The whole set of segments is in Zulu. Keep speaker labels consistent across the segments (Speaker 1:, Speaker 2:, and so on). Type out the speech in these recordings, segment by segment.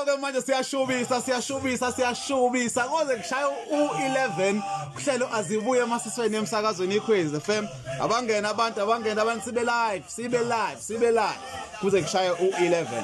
Speaker 1: Ke manje siyashubisa koze kushaya u11 kuhlelo azibuye emasisweni emsakazweni iKhozi FM abangena abantu sibe live kuze kushaya u11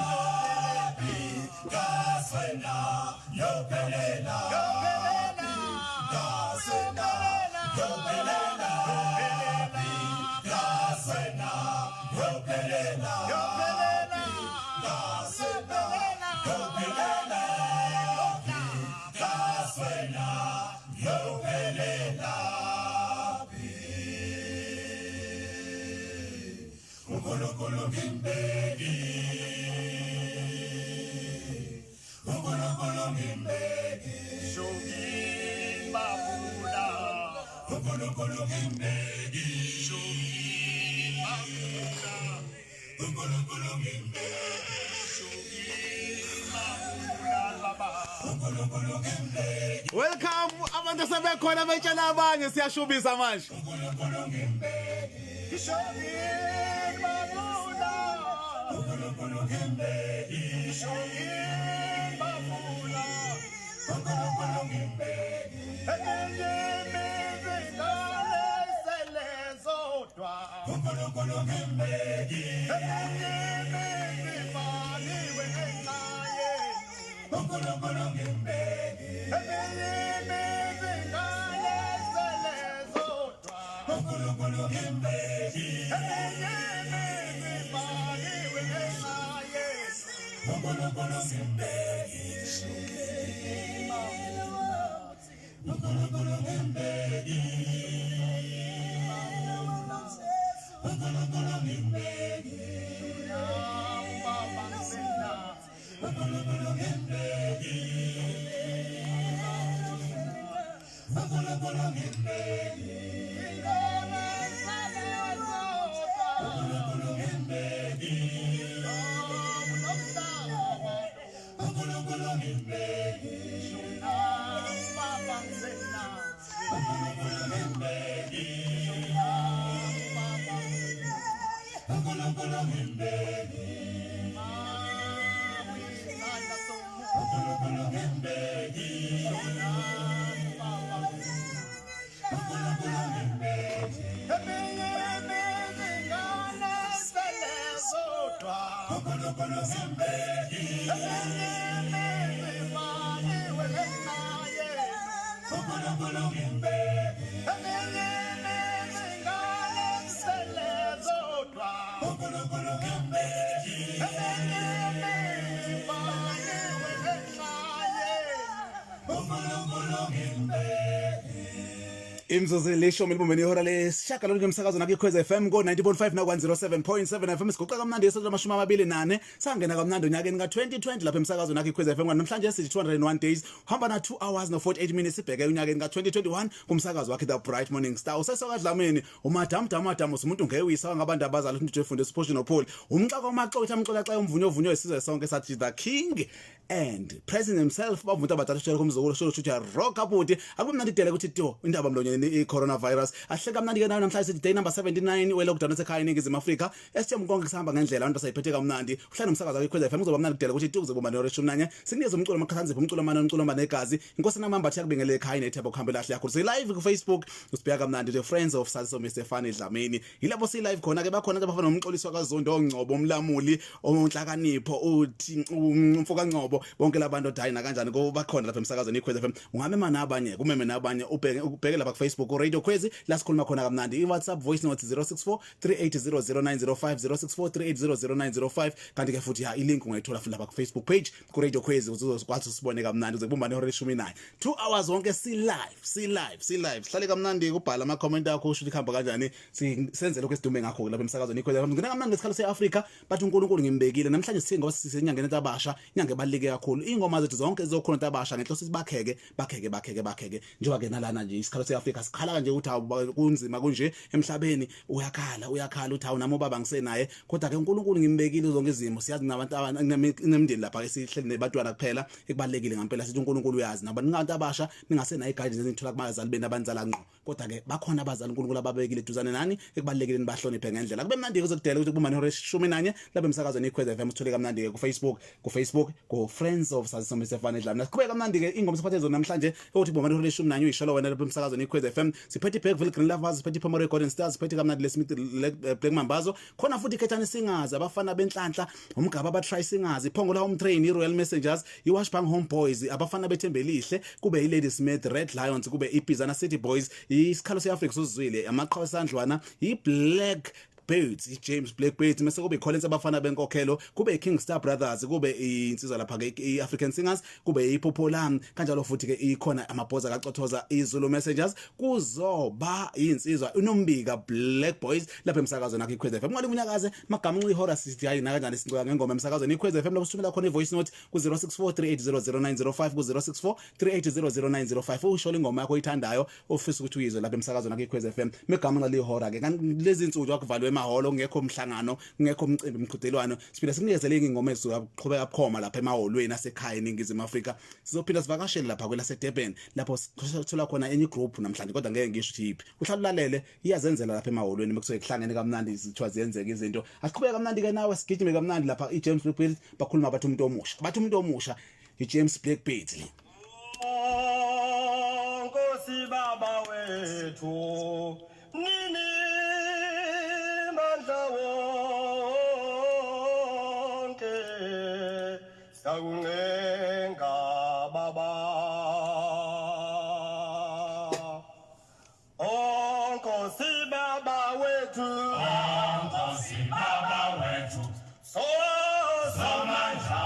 Speaker 1: Welcome abantu sebekhona betshela abanye siyashubisa manje Imzuzu leshumi libumbeni ihora lesishagalolunye umsakazo nakho iKhozi FM ko 90.5 na 107.7 FM sigoqa kamnandi yesonto amashumi 24 sangena kamnandi onyakeni ka2020 lapha emsakazo nakho iKhozi FM namhlanje sithi 201 days uhamba na 2 hours no 48 minutes sibheke unyakeni ka2021 kumsakazo wakhe The Bright Morning Star usesakadlamini umadam umuntu ngewisa ngabantu abazali ukuthi ufunde sports no Paul umxaka amaxoxa amxoxa xa umvunyo isizwe sonke sathi the king and president himself bavunta abadala shela kumzukulu shothi rock up akumnandi dele ukuthi indaba mlonyeni i-coronavirus ahleka mnandi ke nayo namhlanje sithi day number 79 we-lockdown esekhaya eNingizimu Afrika esithe konke kusahamba ngendlela abantu basayiphethe kamnandi uhlala umsakazo wakhe FM uzoba mnandi dela ukuthi kuze kuba no-11 sikunikeza umculo amakhathanzipho umculo amane umculo negazi inkosi namamba athi yakubingele ekhaya nethebo kuhambela kahle yakho live ku Facebook usibheka kamnandi the friends of Saziso Mr Fani Dlamini yilabo si live khona ke bakhona abafana nomxolisi wakaZondo ongcobo umlamuli onhlakanipho uthi umfoka Ngcobo bonke labantu odayina kanjani ngoba bakhona lapha emsakazweni iKhozi FM ungamema nabanye kumeme nabanye ubheke lapha ku Facebook Radio Khwezi la sikhuluma khona kamnandi iWhatsApp voice note 064 38000905 064 38000905 kanti ke futhi ilink ungayithola futhi lapha ku Facebook page ku Radio Khwezi uzokwazi usibone kamnandi uzokubumbana ihora le-19 2 hours wonke si live sihlale kamnandi kubhala ama comment akho usho ikhamba kanjani senze lokho esidume ngakho lapha emsakazweni iKhozi FM ngena kamnandi ngesikhathi seAfrika bathi uNkulunkulu ngimbekile namhlanje sithe ngoba sisenyangeni entabasha inyanga ebaluleke kakhulu ingoma zethu zonke zizokhona entabasha ngenhloso sibakheke njengoba ke nalana nje isikhathi seAfrika Africa sikhala nje ukuthi kunzima kunje emhlabeni uyakhala uthi awunami ubaba ngisenaye kodwa ke uNkulunkulu ngimbekile zonke izimo siyazi nabantu abanemndeni lapha esihleli nebantwana kuphela ekubalekile ngempela sithi uNkulunkulu uyazi nabantu ngabantu abasha ningasenayo guidance enithola kubazali beni abanzala ngqo kodwa ke bakhona abazali uNkulunkulu ababekile duzane nani ekubalekile nibahloniphe ngendlela kube mnandi ukuzokudela ukuthi kuba nehora 11 lapha emsakazweni iKhozi FM sithole kamnandi ke ku Facebook ku Friends of Sazisomise Fanele Dlala siqhubeka kamnandi ke ingoma siphathe zona namhlanje ukuthi bomani hora 11 uyisholo wena lapha emsakazweni iKhozi FM siphethe Bergville Green Lovers siphethe Pomero Golden Stars siphethe kamnandi leSmith Black Mambazo khona futhi ikhethani singazi abafana benhlanhla umgaba abatry singazi iphongola home train iRoyal Messengers iWashbang Homeboys abafana bethembelihle kube iLady Smith Red Lions kube iBizana City Boys isikhalo seAfrica sozizwile amaqhawe sandlwana iBlack Birds James Blackbirds mase kube Collins abafana benkokhelo kube King Star Brothers kube insizwa lapha ke iAfrican Singers kube iPopolam kanjalo futhi ke ikhona amabhoza kacothoza iZulu Messengers kuzoba insizwa uNombika Black Boys lapha emsakazweni nakho iKhozi FM ngale unyakaze magama ngihora sithi hayi na kanjani sicela ngengoma emsakazweni iKhozi FM lokusithumela khona ivoice note ku 0643800905 ku 0643800905 usho ingoma yakho oyithandayo ofisa ukuthi uyizwe lapha emsakazweni nakho iKhozi FM megama ngale ihora ke lezi insuku akuvalwe emahholo ngekho umhlangano ngekho umcimbi umqhudelwano siphila sinikezele ingoma ezizoqhubeka bukhoma lapha emaholweni asekhaya eningizimu Afrika sizophinda sivakashele lapha kwela seDurban lapho sithola khona enye group namhlanje kodwa ngeke ngisho ukuthi yipi uhlalulalele iyazenzela lapha emaholweni bekusuke kuhlangene kamnandi izithwa ziyenzeka izinto asiqhubeka kamnandi ke nawe sigijime kamnandi lapha iJames Blackbeard bakhuluma bathi umuntu omusha iJames Blackbeard
Speaker 2: Nkosi baba wethu nini wonke sakungenga baba Nkosi baba wethu so manja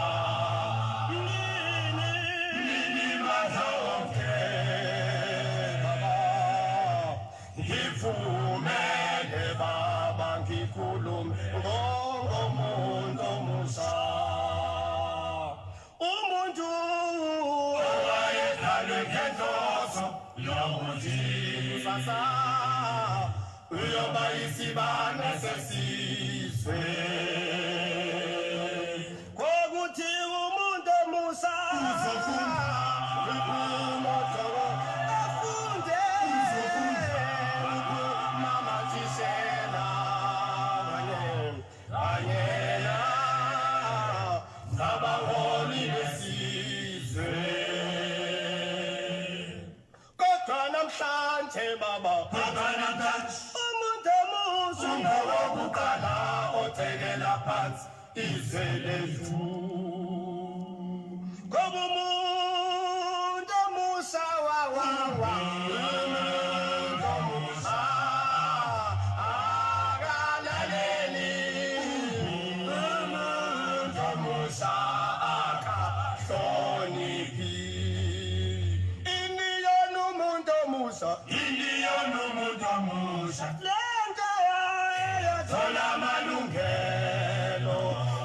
Speaker 2: nini mandla wonke baba ngivumele baba ngikhulume ngomuntu omusha umuntu owayedalwe ngenhloso yokuthi kusasa uyoba isibane sesizwe kokuthi umuntu omusha uzofunda baba umuntu omusha ngowokuqala othekela phansi izwe lethu ngoba umuntu omusha umuntu omusha akalaleli umuntu omusha akahloniphi lento yathola amalungelo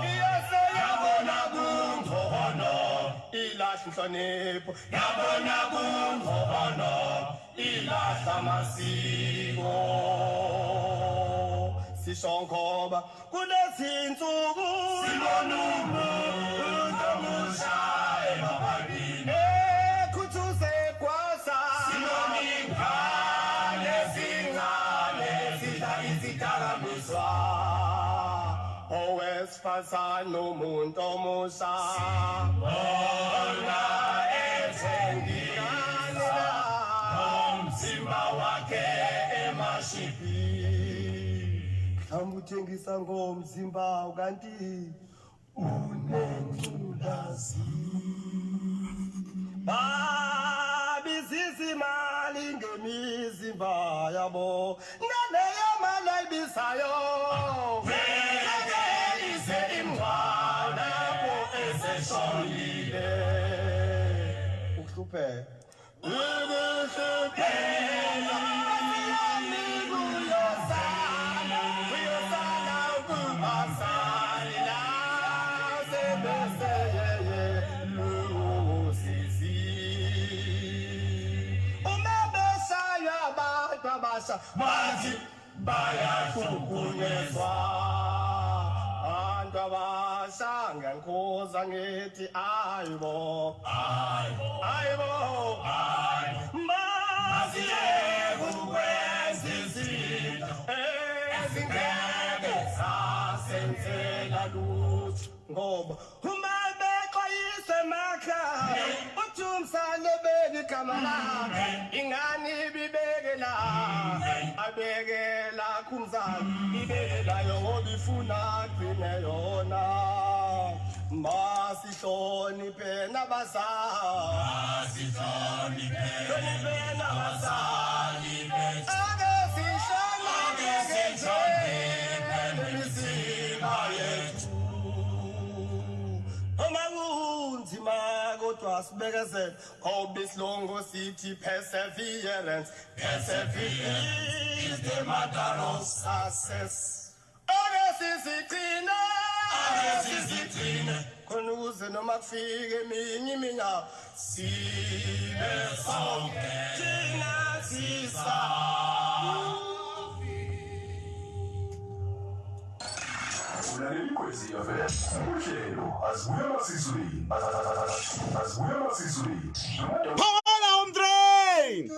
Speaker 2: iyaseyabona kungcono ilahla inhlonipho yabona kungcono ilahla amasiko sisho ngoba kulezi insuku sibona umuntu omusha emabandini ekhuthuze kwasa sibona owesifazane umuntu omusha sibona ethengisa umzimba wakhe emashipi mhlawumbe uthengisa ngomzimba kanti unengculazi babizizimali ngemizimba yabo naleyo mali ayibisayo bathi bayahlukunyezwa abantu abasha ngenkoza ngithi ayibo masiyeke ukwenza izinto ezingeke zasenzela lutho ngoba uma bexwayiswe emakhaya uthi umsane beke igama lakhe ingane ibibekela abekela kumzali ibekelayo ngoba ifuna agcine yona masihloniphe nabazali hloniphe nabazali ake sihloniphe nemizimba yethu uma kunzima kodwa sibekezele ngoba isilungu sithi perseverance is the mother of success ake sizigcine khona ukuze noma kufike eminye iminyaka sibe sonke thina
Speaker 3: Ulaleli Kwezi FM. Uhlelo azibuya masizweni. Azibuya masizweni.
Speaker 1: Phola umtrain.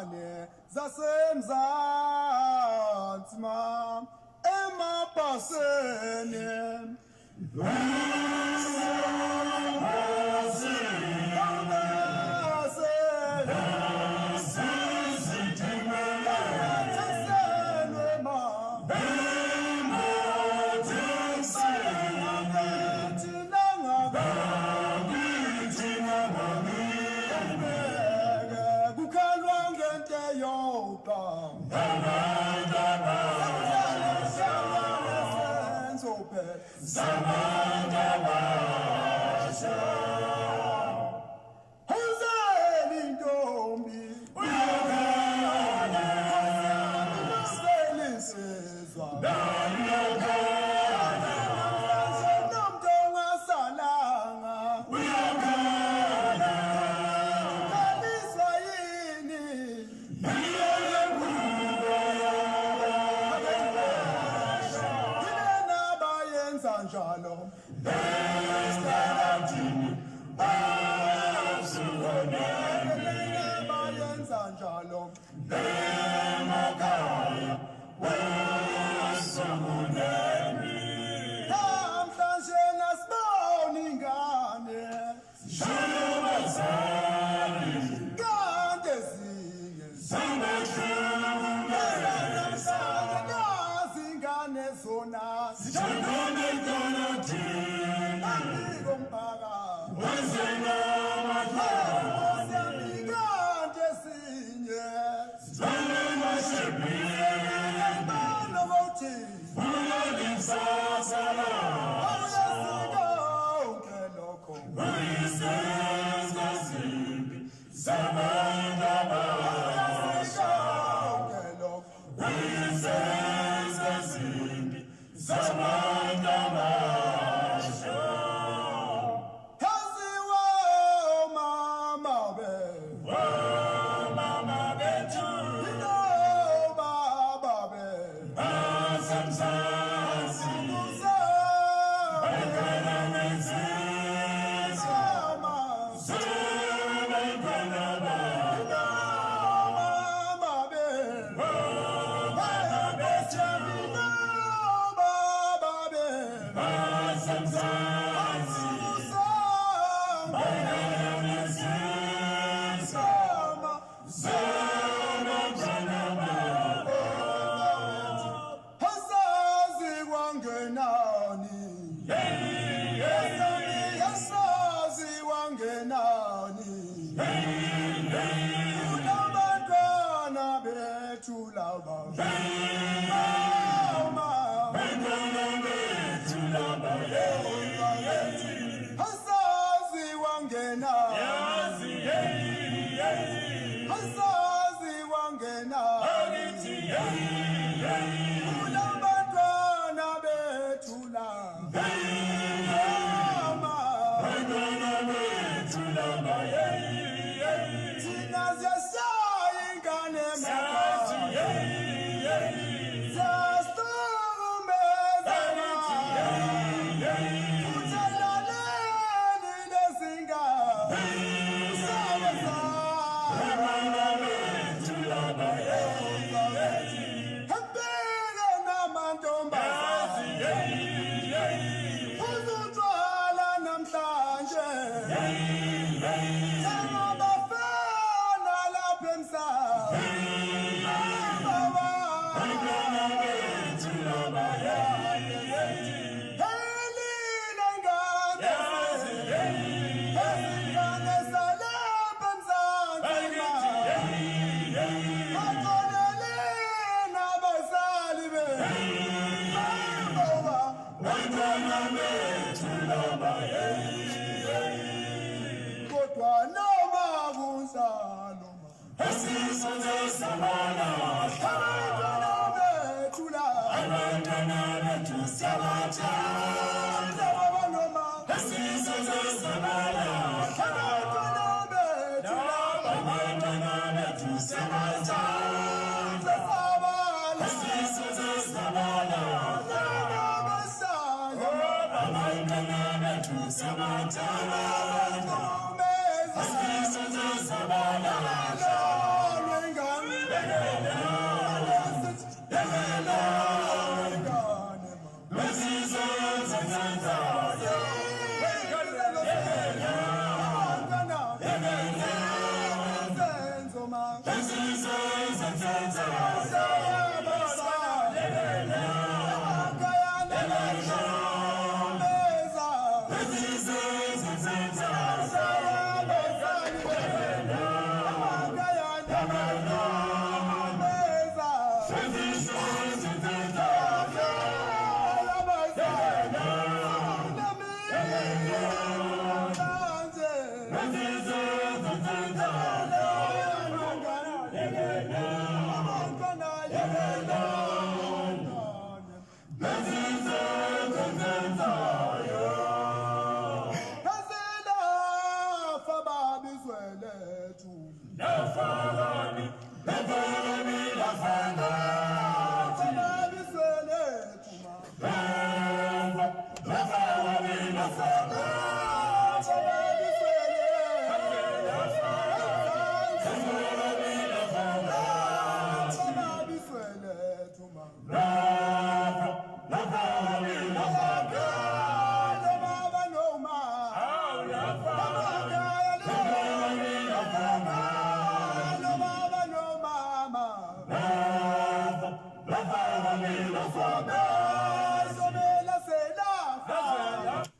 Speaker 2: Ngane zasemzansi ma emapasene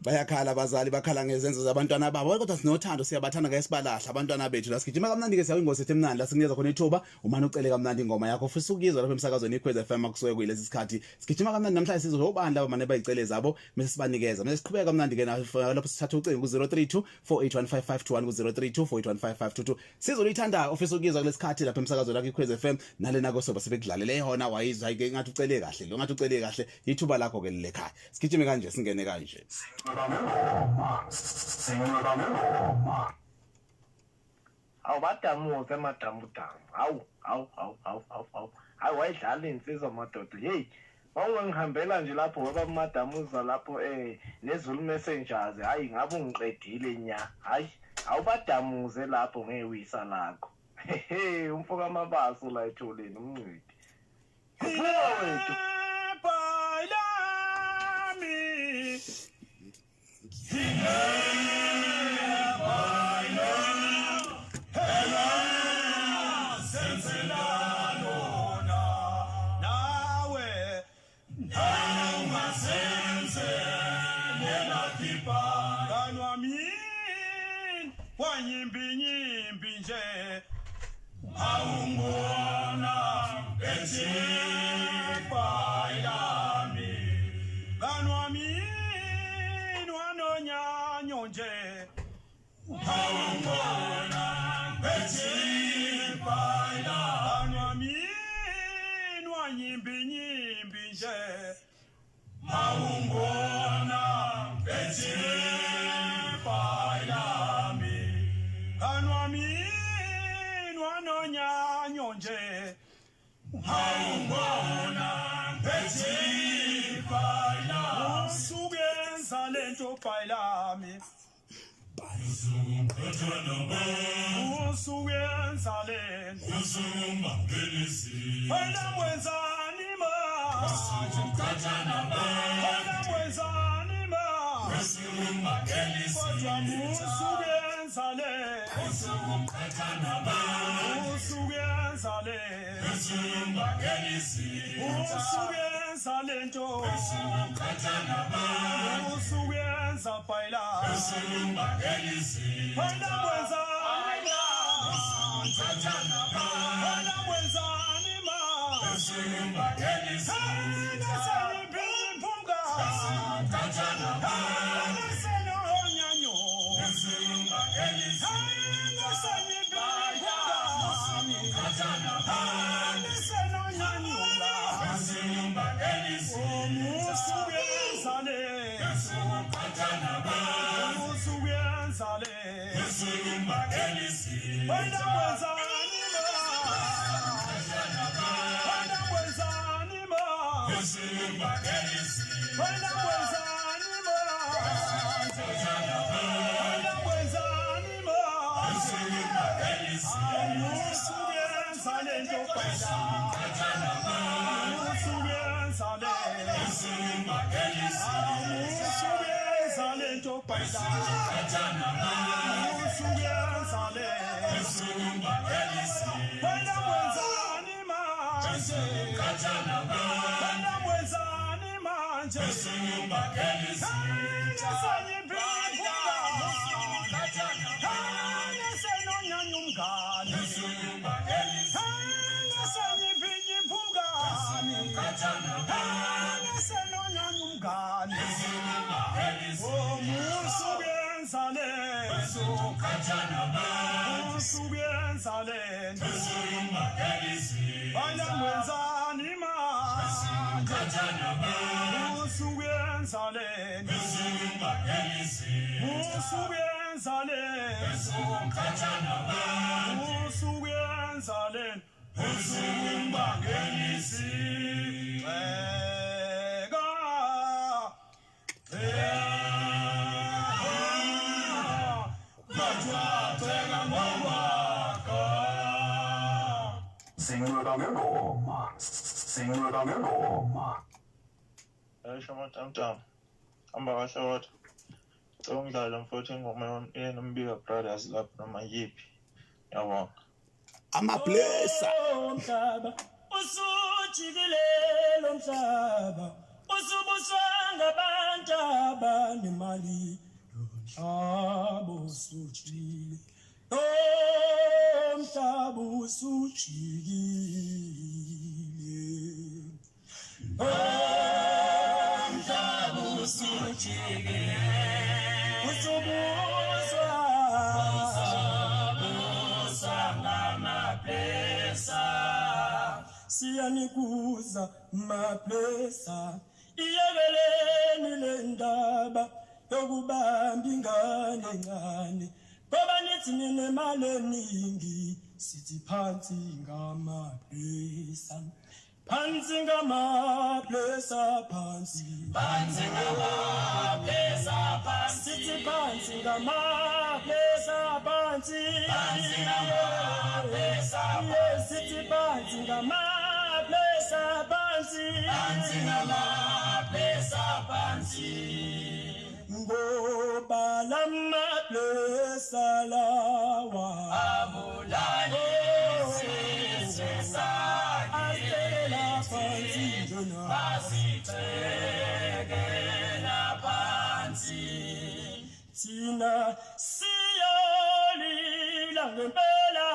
Speaker 1: bayakhala abazali bakhala ngezenzo zabantwana babo kodwa sinothando siyabathanda ngesibalahla abantwana bethu la sigijima kamnandi ke siyawingosi ethi mnandi la sinikeza khona ithuba umane ucele kamnandi ingoma yakho futhi ukuzwa lapha emsakazweni iKwez FM akusuke kuyilesi sikhathi sigijima kamnandi namhlanje sizwe ubani laba manje bayicele zabo bese sibanikeza bese siqhubeka kamnandi ke lapho sithatha ucingo ku-032 4815521 ku-032 4815522 sizolithanda ofisa ukuzwa kulesikhathi lapha emsakazweni lakho iKwez FM nalena kosoba sebekudlalele ihona wayizwa ke ngathi ucele kahle lo ngathi ucele kahle ithuba lakho ke lilekhaya sigijime kanje singene kanje
Speaker 4: awubadamuke madamudamu hawu wayidlala insizwa madoda hey wawungihambela nje lapho weba madamuza lapho nezulu messengers hayi ngabe ungiqedile nya hayi awubadamuze lapho ngewisa lakho he umfoka amabaso la etholeni umncidi wethu
Speaker 2: Nyimbi nje awungona ethi bayami kanwami wanonyanyo nje awungona ethi bayami wanyimbi nje awungona ethi nje awungona ethi bayami usukenza lento bayami usukenza lento wena mwenzani ma wena mwenzani ma kodwa usukenza lento usukenza lento usukenza bayla wena mwenzani ma Tata
Speaker 5: Shoma tam amba kashot ngidlala mfowethu ingoma yeNombika Brothers lapho noma yipi yabona
Speaker 1: Amablessa
Speaker 6: umhlaba usujikile lo mhlaba usubuswa ngabantu abanemali umhlaba usujikile umhlaba usujikile umhlaba usujikile usubuswa siyanikuza mablessa iyekeleni le ndaba yokubamba ingane encane ngoba nithi ninemali eningi sithi phansi ngamablessa phansi ngamablessa phansi ngamablessa phansi sithi phansi ngamablessa phansi ngamablessa sithi phansi ngamablessa phansi ngamablessa phansi ngoba lamablessa lawa abulali sizwe sakhe phansi njona basithekela phansi thina siyolila ngempela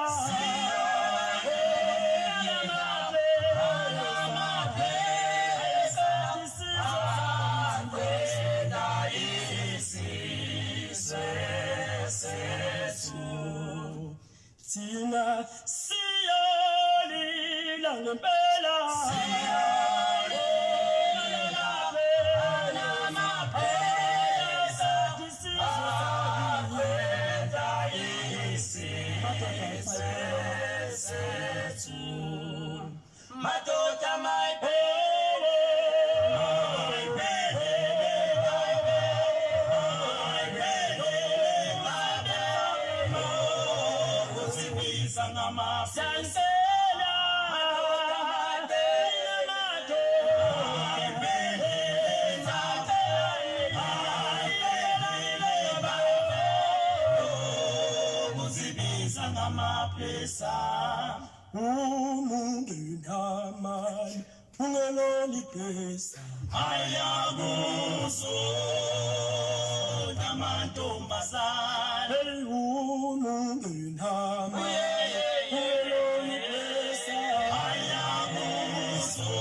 Speaker 6: Sina siyolila ngempela Matota my Umunginamani ungeloni pesa ayabuso namantombazane hey umunginamani ungeloni pesa ayabuso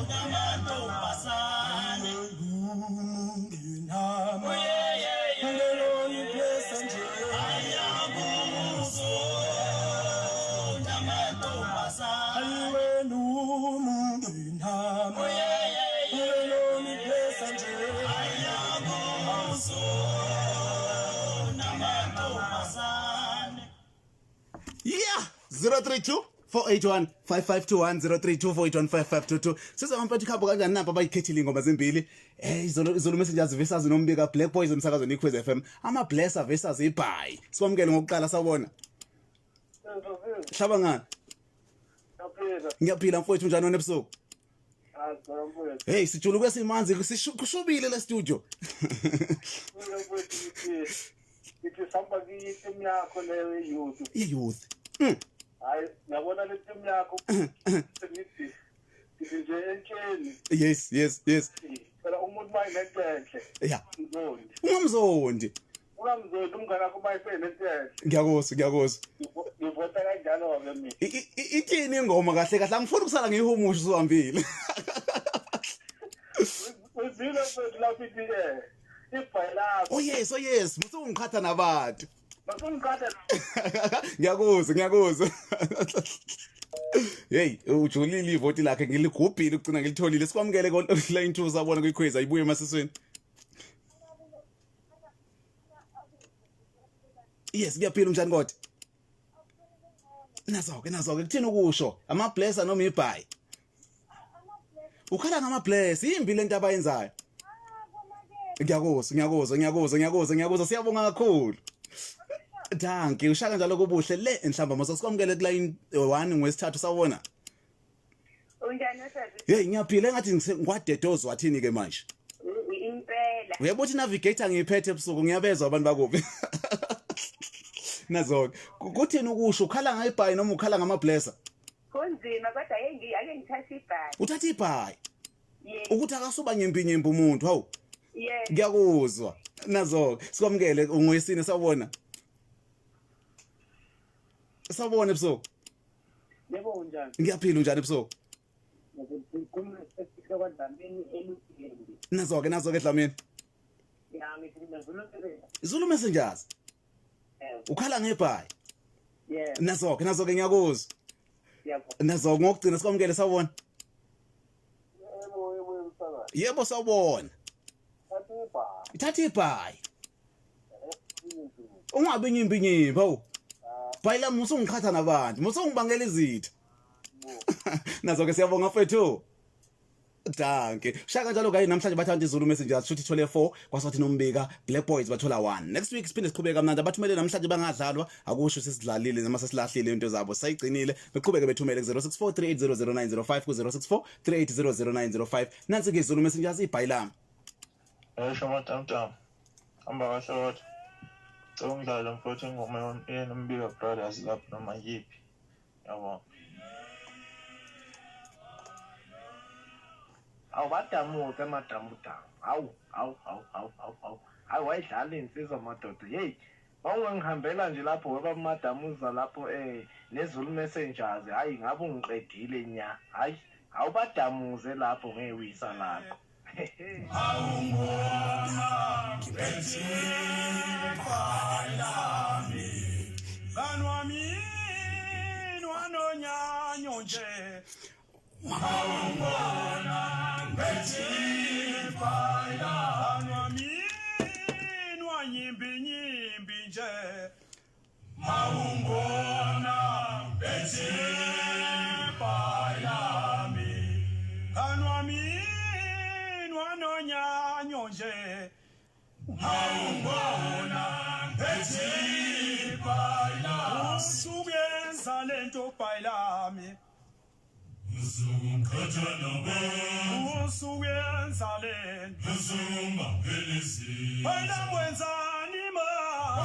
Speaker 6: namantombazane umunginamani ungeloni pesa nje ayabuso so
Speaker 1: 032 481 5521 032 481 5522 sizompetha ikhambo kanjani napa bayikhethile ingoma zimbili izolo messengers versus Nombika Black Boys emsakazweni iKhozi FM ama Blesser versus iBhayi sikwamukele ngokuqala sabona hlaba ngani ngiyaphila mfowethu njani wena ebusuku hey sijulu kwesimanzi kushubile le studio
Speaker 4: Ithi samba kuyiteam yakho leyo youth.
Speaker 1: Youth.
Speaker 4: Hayi, ngiyabona le team yakho ngithi nje entsheni.
Speaker 1: Yes.
Speaker 4: Phela umuntu mayinehle.
Speaker 1: Yeah.
Speaker 4: Nzondi.
Speaker 1: Ungamzondi.
Speaker 4: Ungamzondi umngane wakho mayisenehle.
Speaker 1: Ngiyakuzwa.
Speaker 4: Ngivota kanjalo ke mina.
Speaker 1: Ithini ingoma kahle kahle angifuni ukusala ngiyihumusha usuhambile.
Speaker 4: Uzile mfethu lapho ithi iBhayi lakho.
Speaker 1: Oh yes, musungikhatha nabantu.
Speaker 4: Basungikhatha.
Speaker 1: Ngiyakuzwa. Hey, ujulile ivoti lakhe ngiligubhile ugcina ngilitholile. Sikwamukele line 2 sabona kuyikhweza ayibuye emasisweni. Yes, ngiyaphila njani kodwa? Nazo-ke kuthini ukusho? Ama Blesser noma iBhayi? Ukhala ngama Blesser, imbi lento abayenzayo. Ngiyakuzwa siyabonga kakhulu. Danke ushaka njalo kubuhle le enhlamba mase sikwamukele ku line 1 ngwesithathu sawona.
Speaker 7: Unjani wethu?
Speaker 1: Hey ngiyaphila engathi ngwadedozwa wathini ke manje?
Speaker 7: Impela.
Speaker 1: Uyabuthi navigator ngiyiphethe ebusuku ngiyabezwa abantu bakubi. Nazo kuthini ukusho ukhala ngayiBhayi noma ukhala ngama Blesser?
Speaker 7: Kunzima kodwa ake ngithatha iBhayi.
Speaker 1: Uthatha iBhayi.
Speaker 7: Yes.
Speaker 1: Ukuthi akasuba nyimpi umuntu hawu.
Speaker 7: Yes.
Speaker 1: Ngiyakuzwa. Nazo sikwamukele ungwesine sawona. Sawona ebusuku.
Speaker 4: Yebo unjani?
Speaker 1: Ngiyaphila njani ebusuku?
Speaker 4: Ngikukhuluma esihloko dlamini eluthembi.
Speaker 1: Nazo-ke Dlamini.
Speaker 4: Ya ngithi ngizulumele.
Speaker 1: Zulu Messengers. Ukhala ngeBhayi.
Speaker 4: Yes.
Speaker 1: Nazo-ke ngiyakuzwa.
Speaker 4: Yebo.
Speaker 1: Nazo ngokugcina sikwamukele sawona.
Speaker 4: Yebo msakazi.
Speaker 1: Yebo sawona.
Speaker 4: Thatha iBhayi.
Speaker 1: Thatha iBhayi. Ungabi nyimpi hawu. Bhayi la musungikhatha nabantu, musungibangela izitha. Nazo-ke siyabonga mfethu. Danke. Shaka njalo kayi namhlanje bathanda iZulu Messengers futhi ithole 4 kwasathi Nombika Black Boys bathola 1. Next week siphinde siqhubeke kamnandi abathumele namhlanje bangadlalwa akusho sesidlalile noma sesilahlile into zabo sayigcinile beqhubeke bethumele ku 0643800905 ku 0643800905 nansi ke iZulu Messengers iBhayi lami.
Speaker 5: Shoma tamtam. Hamba kahle kodwa. Ngidlala mfowethu ingoma Nombika Brothers lapho noma yiphi. Yabona.
Speaker 4: Awubadamuke emadamudamu. Hawu. Hayi wayidlala insizwa madoda. Hey, bawungihambela nje lapho weba madamuza lapho neZulu Messengers. Hayi ngabe ungiqedile nya. Hayi, awubadamuze lapho ngeyiwisa lakho.
Speaker 6: Awungona ngibethi bayami banwami wanonyanyo nje awungona ngibethi bayami wanyimbi nje awungona ngibethi bayami banwami wanonyanyo nje awungona ngibethi bayami usuyenza lento bayami Usungikhatha nabantu usuyenza lento usungibambelezi wena wenzani ma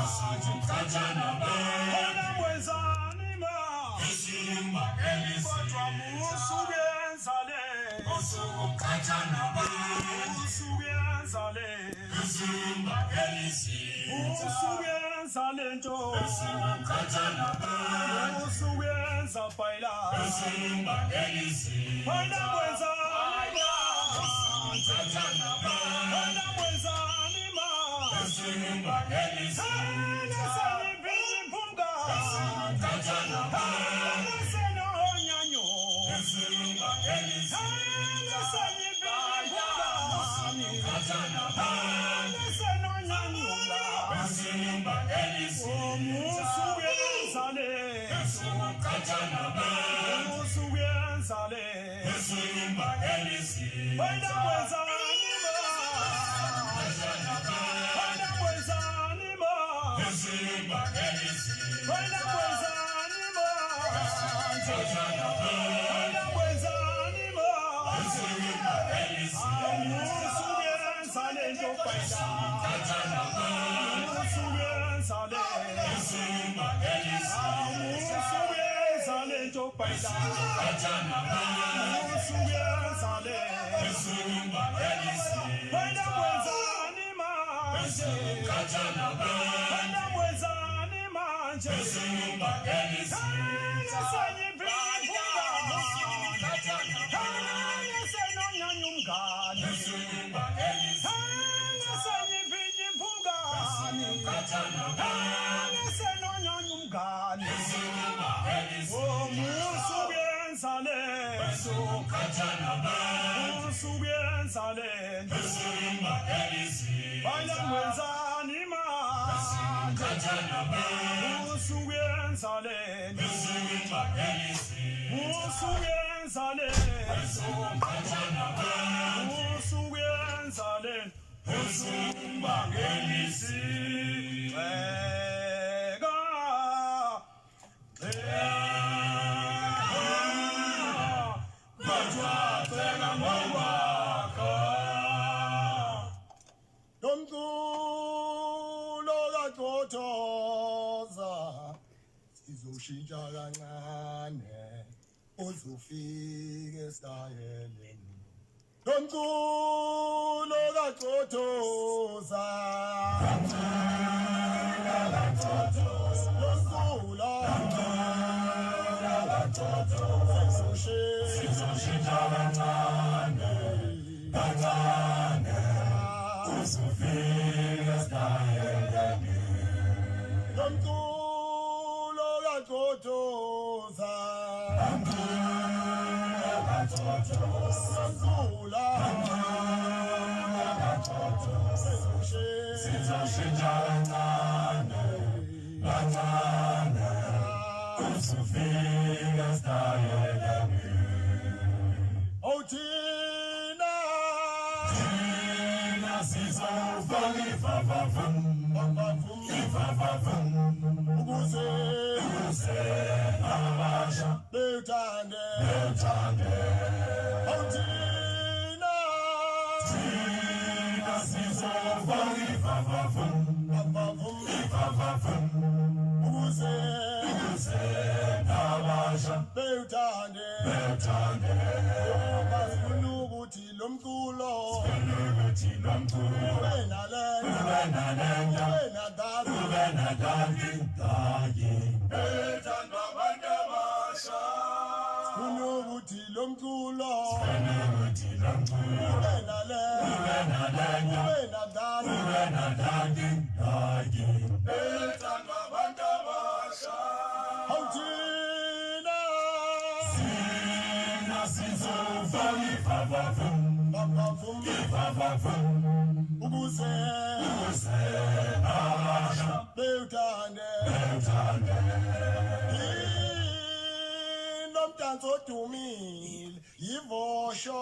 Speaker 6: usungikhatha nabantu wena wenzani ma usungibambelezi kodwa usuyenza lento usungikhatha nabantu usuyenza lento usungibambelezi usuyenza lento usungikhatha nabantu usuyenza bayila usungibambelezi wena wenzani wena wenzani ma usungibambelezi nasenibimpunga usungikhatha nabantu nasenonyanyo usungibambelezi nasenibimpunga usungikhatha nabantu nasenonyanyo usungibambelezi usuyenza lento usuyenza le wena kwenzani
Speaker 2: Sizoshintsha kancane uzufika esitayeleni nomculo kaXothoza sizoshintsha kancane uzufika esitayeleni nomculo kaXothoza sizoshintsha kancane uzufika esitayeleni thina sizofaka ivavavum ukuze abasha bethande thina sizofaka ivavavum ukuze abasha bethande basifuna ukuthi lo mculo ube nalento ethandwa abantu abasha sifuna ukuthi lo mculo ube nalento ethandwa abantu abasha thina sizofaka ivavavum ukuze abasha bethande nomdanso odumile yivosho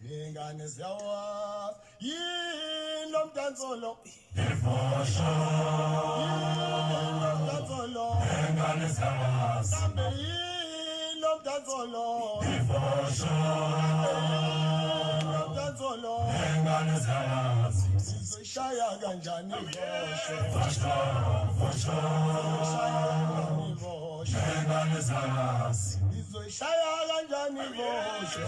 Speaker 2: ingane ziyawazi yini lo mdanso lo yivosho nomdanso lo ingane ziyawazi kambe yini lo mdanso lo yivosho nomdanso lo ingane ziyawazi sizoshaya kanjani ivosho ingane ziyawazi sizoshaya kanjani ivosho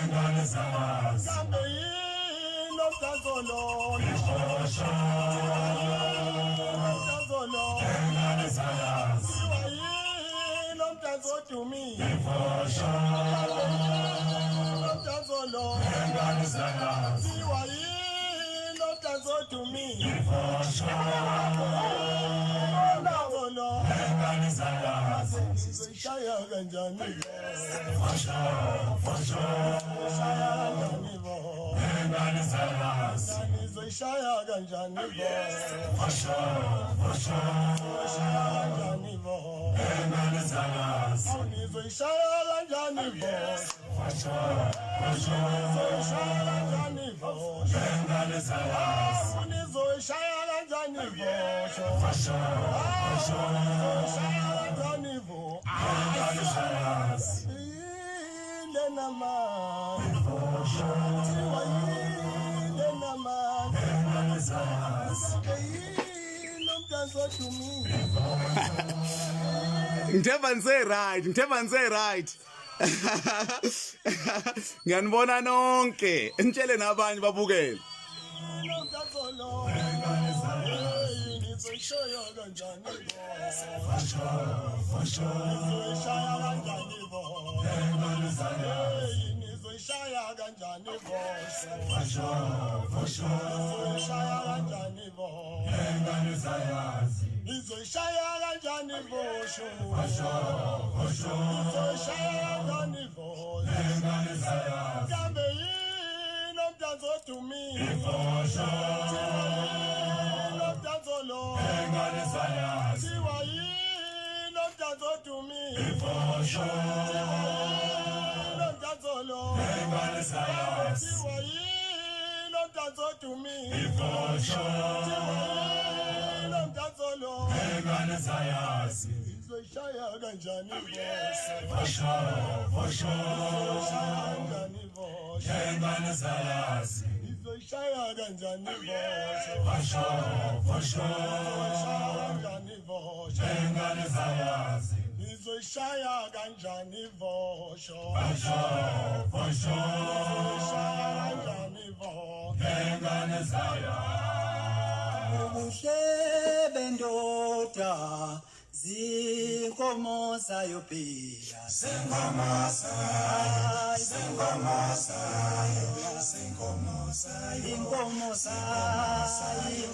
Speaker 2: ingane ziyawazi kambe yini lo mdanso lo yivosho nomdanso lo ingane ziyawazi yini lo mdanso odumile yivosho nomdanso lo ingane ziyawazi yini lo mdanso odumile yivosho nomdanso lo ingane ziyawazi sizoshaya kanjani ivosho ingane ziyawazi Nizoishaya kanjani bo kanjani bo Nizoishaya kanjani bo kanjani bo Nizoishaya kanjani bo kanjani bo Ile nama Tiwa ile nama Nomdanso to me
Speaker 1: ngithemba nise right ngiyanibona nonke nitshele nabanye babukele
Speaker 2: Nomdanso lo Nizoishaya kanjani bo Nizoishaya kanjani bo Nizoishaya kanjani bo Nizoishaya kanjani bo Nizoishaya kanjani bo Nizoishaya kanjani bo Kambe nomdanso to me Nomdanso lo Tiwa nomdanso to me Nomdanso lo Tiwa nomdanso to me Nomdanso lo Nizoishaya kanjani bo Nizoishaya kanjani bo Nizoishaya kanjani vosho
Speaker 8: Ubuhle bendoda zinkomo zayo phela
Speaker 2: Sengoma sayo
Speaker 8: inkomo zayo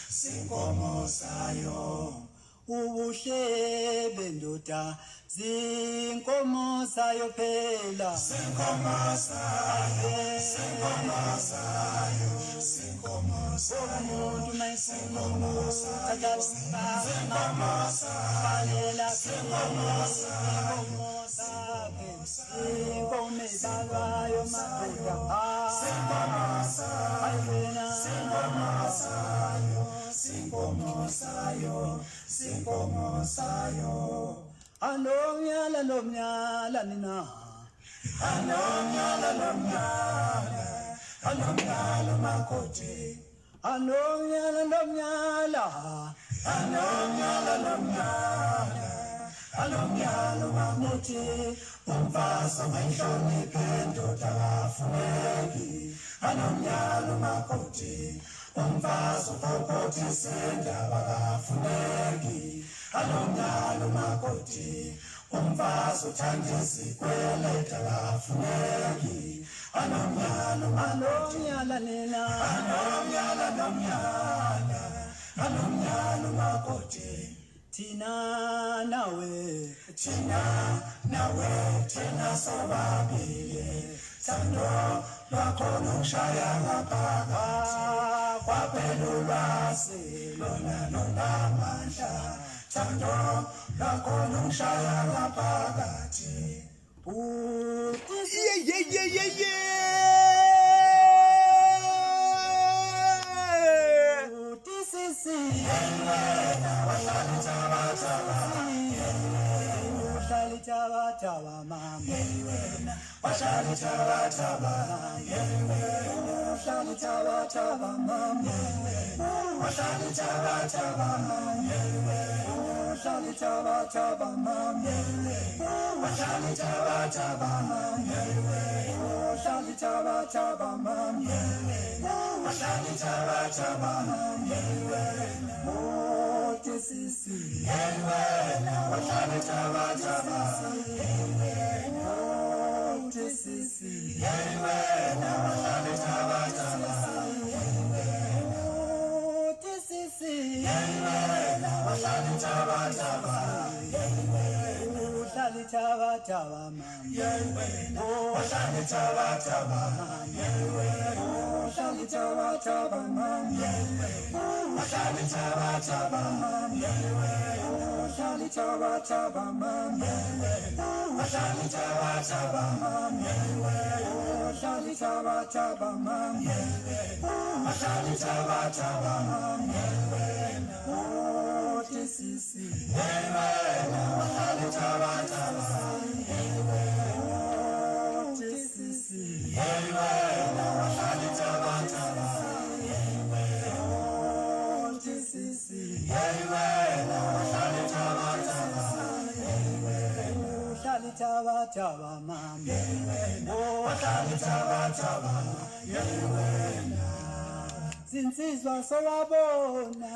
Speaker 2: Sengoma sayo
Speaker 8: ubuhle bendoda zinkomo zayo phela
Speaker 2: Sengoma sayo
Speaker 8: umuntu mayisengoma fanele sengoma sakhe inkomo ezalwayo madoda
Speaker 2: Sengoma sayo
Speaker 8: anomnyala nina
Speaker 2: Anomnyala makoti Anomnyala makoti Umfaso mayihloniphe ndoda kafuneki Anomnyala makoti Umfaso popothi sendaba kafuneki Anomnyala makoti Umfaso uthanda isikweleta kafuneki Anomnyala
Speaker 8: nina
Speaker 2: Anomnyala makoti
Speaker 8: Tina nawe
Speaker 2: Thina sobabili Thando lwakho noshaya ngaphakathi Kwaphela ulwazi lona nonamandla Thando lwakho noshaya ngaphakathi
Speaker 8: Taba mama
Speaker 2: Washali taba Washali taba mama Washali taba mama Washali taba mama Washali taba mama Washali taba mama Washali taba mama Sisi Washali taba Sisi
Speaker 8: uhlali thaba thaba uhlali thaba thaba mama uhlali thaba thaba uhlali thaba thaba mama uhlali thaba thaba uhlali thaba thaba mama uhlali thaba thaba uhlali thaba thaba mama uhlali thaba thaba sisi uhlali thaba thaba sisi uhlali thaba thaba sisi uhlali thaba thaba uhlali thaba thaba mama uhlali thaba thaba sinsizwa sawabona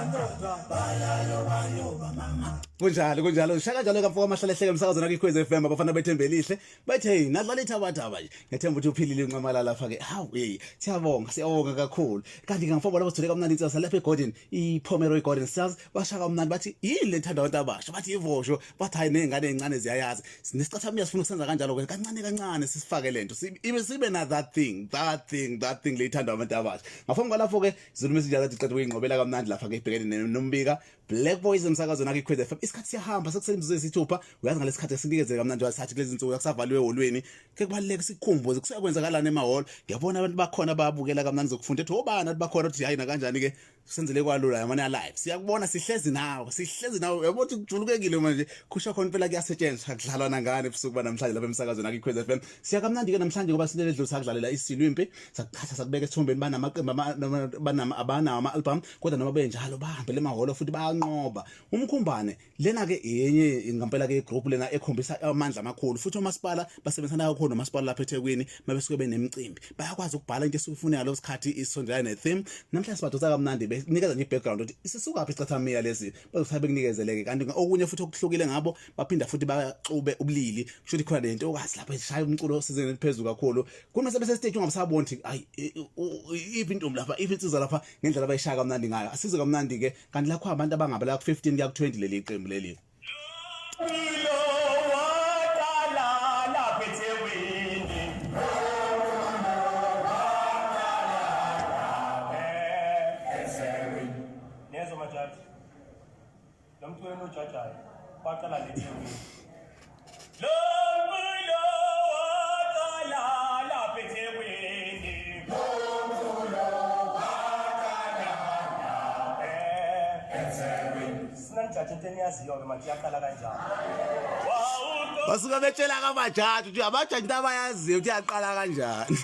Speaker 8: ndodwa bayayoba mama
Speaker 1: kunjalo shaka njalo kamfoko amahlalehleke emsakazo nakikhwez FM abafana bethembelihle bathi hey nadlala ithabathaba nje ngethemba ukuthi uphilile inqamala lapha ke hawu hey siyabonga kakhulu kanti ngangifoko labo sithole kamnandi insasa lapha eGordon iPomeroy Garden Stars bashaka kamnandi bathi yile ethanda abantu abasha bathi ivosho bathi hayi nezingane ezincane ziyayazi sinesicathamia sifuna ukusenza kanjalo ke kancane sisifake lento sibe na that thing le ithanda abantu abasha ngafoko ngalapho ke Zulu Messenger lathi cela ukuyingqobela kamnandi lapha ke ibhekene nombika Black Boys emsakazo nakikhwez FM isikhathi siyahamba sekuselimzuzu esithupha uyazi ngalesi esinikezele kamnandi wasathi kulezi insuku akusavaliwe eholweni ke kubaleke sikhumbuze kusakwenzakalana emahholo ngiyabona abantu bakhona bayabukela kamnandi zokufunda ethi obani abantu bakhona uthi hayi na kanjani ke senzele kwalula yamana live siyakubona sihlezi nawe yabo ukuthi kujulukekile manje kusho khona impela kuyasetshenziswa kudlalwana ngane ebusuku banamhlanje lapha emsakazo nakikhwez FM siyakamnandi ke namhlanje ngoba silele dlu sakudlalela isilwimpi sakuthatha sakubeka ethombeni banamaqembu ama-album kodwa noma benjalo bahambele emahholo futhi bayanqoba umkhumbane lena ke yenye ngampela ke group lena ekhombisa amandla amakhulu futhi umasipala basebenzana kakhulu nomasipala lapha eThekwini mabesuke benemicimbi bayakwazi ukubhala into esukufuneka lo sikhathi isondelana netheme namhlanje sibadosa kamnandi benikeza nje background ukuthi isisuka phi icathamia lesi bazothabe kunikezeleke kanti okunye futhi okuhlukile ngabo baphinda futhi baxube ubulili kusho ukuthi khona lento okazi lapha eshaya umculo osizeni eliphezulu kakhulu kumase bese stage ungabasabona ukuthi ayi iphi intombi lapha iphi insizwa lapha ngendlela abayishaya kamnandi ngayo asize kamnandi ke kanti lakho abantu abangabala ku 15 kuya ku 20 leli iqembu leli
Speaker 6: Baqala leThekwini
Speaker 1: basuka betshela kabajaji ukuthi abajaji into abayaziyo ukuthi yaqala kanjani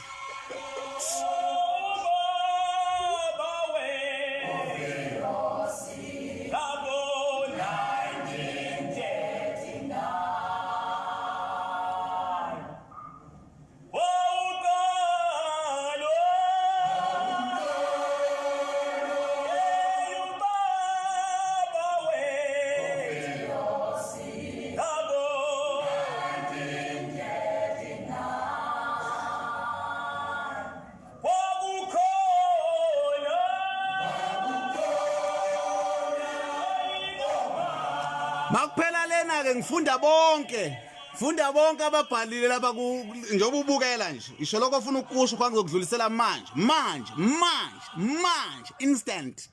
Speaker 1: Makuphela lena ke ngifunda bonke ababhalile lapha njengoba ubukela nje isho lokho ufuna ukusho kwa ngizokudlulisela manje instant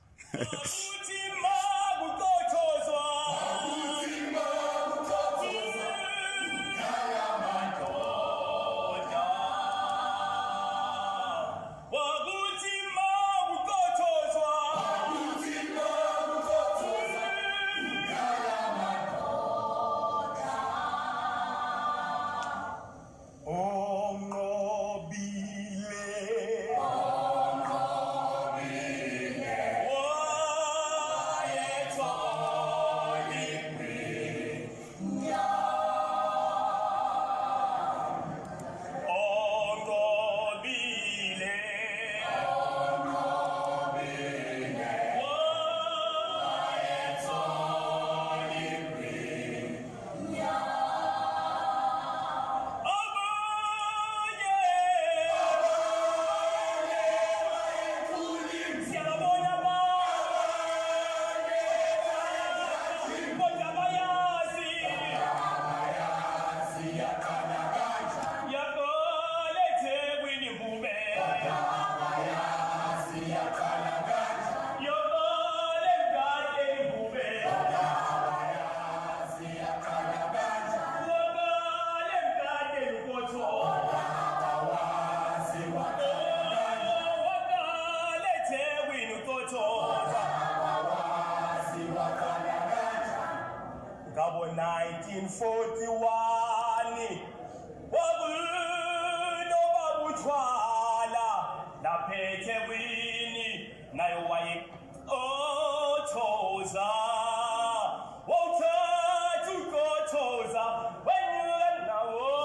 Speaker 6: lapha eThekwini nayo waye othoza wothatha ukothoza wenyuka nawo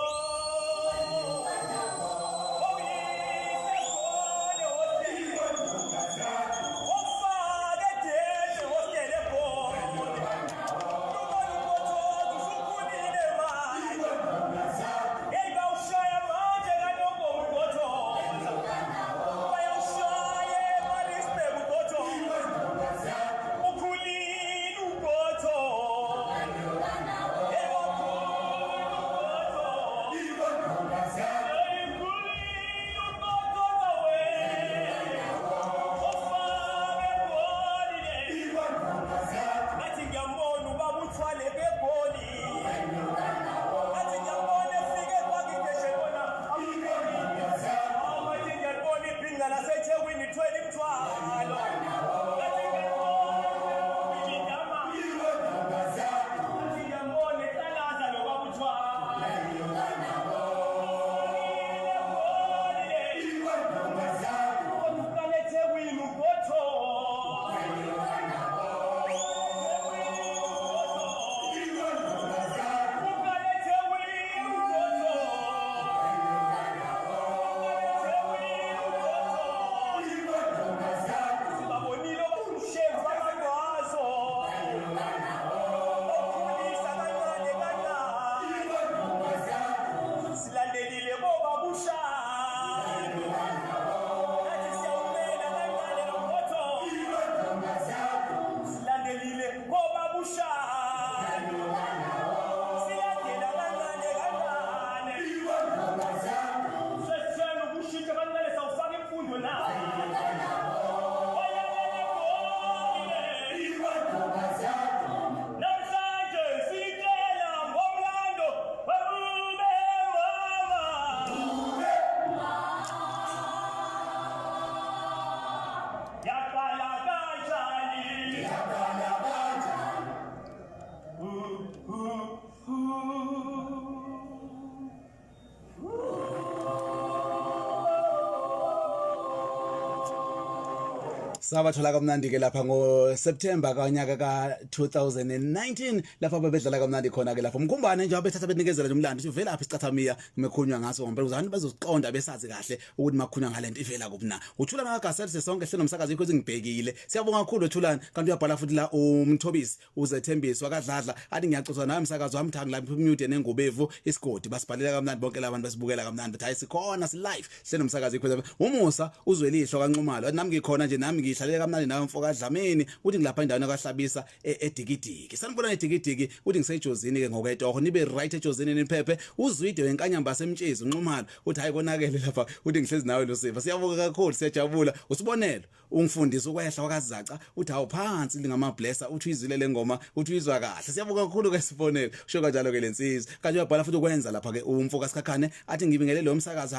Speaker 1: Sabathola kamnandi ke lapha ngo September kanyaka ka 2019 lapha babedlala kamnandi khona ke lapha umkhumbane nje abethatha benikezela nje umlando uthi vela apha isicathamia ngimekhunywa ngaso ngempela uzani bazoziqonda besazi kahle ukuthi makhunywa ngalento ivela kubuna uthulana kaGasel sonke hlelo nomsakazi ikho ngibhekile siyabonga kakhulu uthulana kanti uyabhala futhi la umthobisi uzethembiswa kadladla athi ngiyacuzwa nawe umsakazi wami thanga lapha mute nengobevu isigodi basibhalela kamnandi bonke labantu basibukela kamnandi bathi sikhona si live hlelo nomsakazi ikho umusa uzwelihlo kanxumalo nami ngikhona nje nami ngihlalela kamnandi nawe mfoka Dlamini uthi ngilapha endaweni kaHlabisa eDikidiki sanibona eDikidiki uthi ngisejozini ke ngokwetoho nibe right ejozini niphephe uzwide wenkanyamba semtshezi unxumalo uthi hayi konakele lapha uthi ngihlezi nawe lo Sifa siyabonga kakhulu siyajabula usibonelo ungifundisa ukwehla wakazaca uthi awuphansi lingama blesser uthi izile lengoma uthi uyizwa kahle siyabonga kakhulu ke sibonelo sho kanjalo ke lensizwe kanti uyabhala futhi ukwenza lapha ke umfoka Sikhakhane athi ngibingele lo msakazi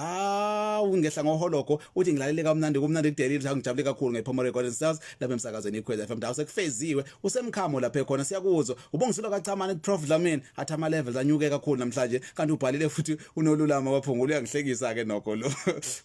Speaker 1: ungehla ngoholoko uthi ngilalele kamnandi kumnandi kudelile uthi ngijabule kakhulu ngePhomo Record Stars lapha emsakazweni iKweza FM dawuse kufeziwe usemkhamo lapha ekhona siyakuzwa ubongisilo kaChamane Prof Dlamini athi ama levels anyuke kakhulu namhlanje kanti ubhalile futhi unolulama waphungula uyangihlekisa ke nokho lo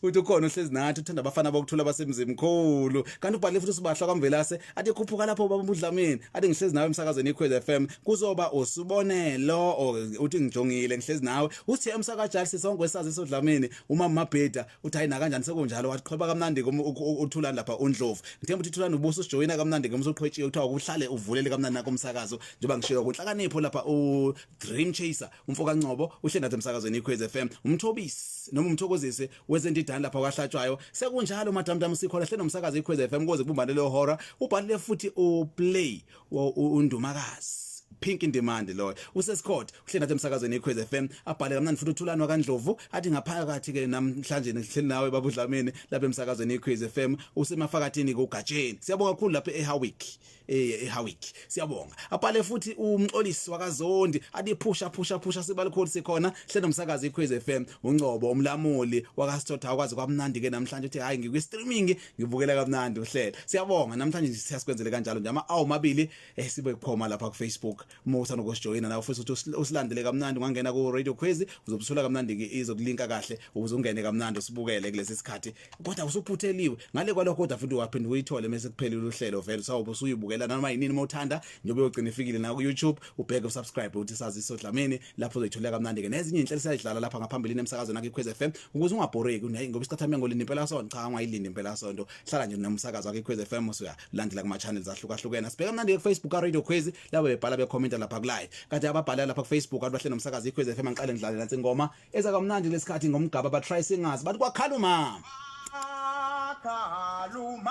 Speaker 1: uthi ukhona uhlezi nathi uthanda abafana bokuthula basemzini mkhulu kanti ubhalile futhi Sibahla kaMvelase athi khuphuka lapho baba uDlamini athi ngihlezi nawe emsakazweni iKweza FM kuzoba usibonelo uthi ngijongile ngihlezi nawe uthi emsakajalisi sonke wesazi soDlamini umama Mabheda uthi ayina kanjani sekunjalo wathi xhoba kamnandi uthulana lapha uNdlovu ngithemba ukuthi uthulana ubuso sijoyina kamnandi ngemsoqhwetshiwe uthiwa ukuhlale uvulele kamnandi nako umsakazo njengoba ngishiyo ukuhlakanipho lapha uDream Chaser umfoka Ncоbo uhlendathe emsakazweni iKweza FM umthobisi noma umthokozise wezendidana lapha kwahlatshwayo sekunjalo madamdam sikhona hle nomsakazo iKweza FM kuze kubumbane le horror ubhalile futhi uplay undumakazi Pink in Demand lo useScott uhlendathe emsakazweni iKweza FM abhale kamnandi futhi uthulana kaNdlovu athi ngaphakathi ke namhlanje nihleli nawe baba uDlamini lapha emsakazweni iKweza FM usemafakatini kuGatsheni siyabonga kakhulu lapha eHawick siyabonga abhale futhi umxolisi wakaZondi athi phusha sibalikhulu sikhona hle nomsakazi iKweza FM uNcоbo umlamuli wakaSithotha akwazi kwamnandi ke namhlanje uthi hayi ngikwi streaming ngivukela kamnandi uhlela siyabonga namhlanje siyasikwenzele kanjalo nje ama-hour mabili sibe kuphoma lapha ku Facebook uma uthanda ukusijoyina nawe futhi ukuthi usilandele kamnandi ungangena ku Radio Quiz uzobuthola kamnandi ke izokulinka kahle ukuze ungene kamnandi usibukele kulesi sikhathi kodwa usuphutheliwe ngale kwalokho kodwa futhi waphinde uyithole mase kuphelile uhlelo vele sawube usuyibukela noma yinini mawuthanda njobe uyogcina ifikile na ku YouTube ubheke usubscribe uthi Saziso Dlamini lapho uzoyithola kamnandi ke nezinye inhlelo sayidlala lapha ngaphambili nemsakazo nakho iKwez FM ukuze ungabhoreki ngoba isikhathi amengo lini impela sonto cha ungayilindi impela sonto hlala nje nomsakazo wakho iKwez FM usuyalandela kuma channels ahlukahlukene sibheka mnandi ku Facebook ka Radio Quiz labo bebhala bekhomenta lapha ku live kanti ababhala lapha ku Facebook abahle nomsakazo iKwez FM angiqale ngidlale nansi ingoma ezakamnandi lesikhathi ngomgaba ba try singers bathi kwakhala umama
Speaker 8: Kalumama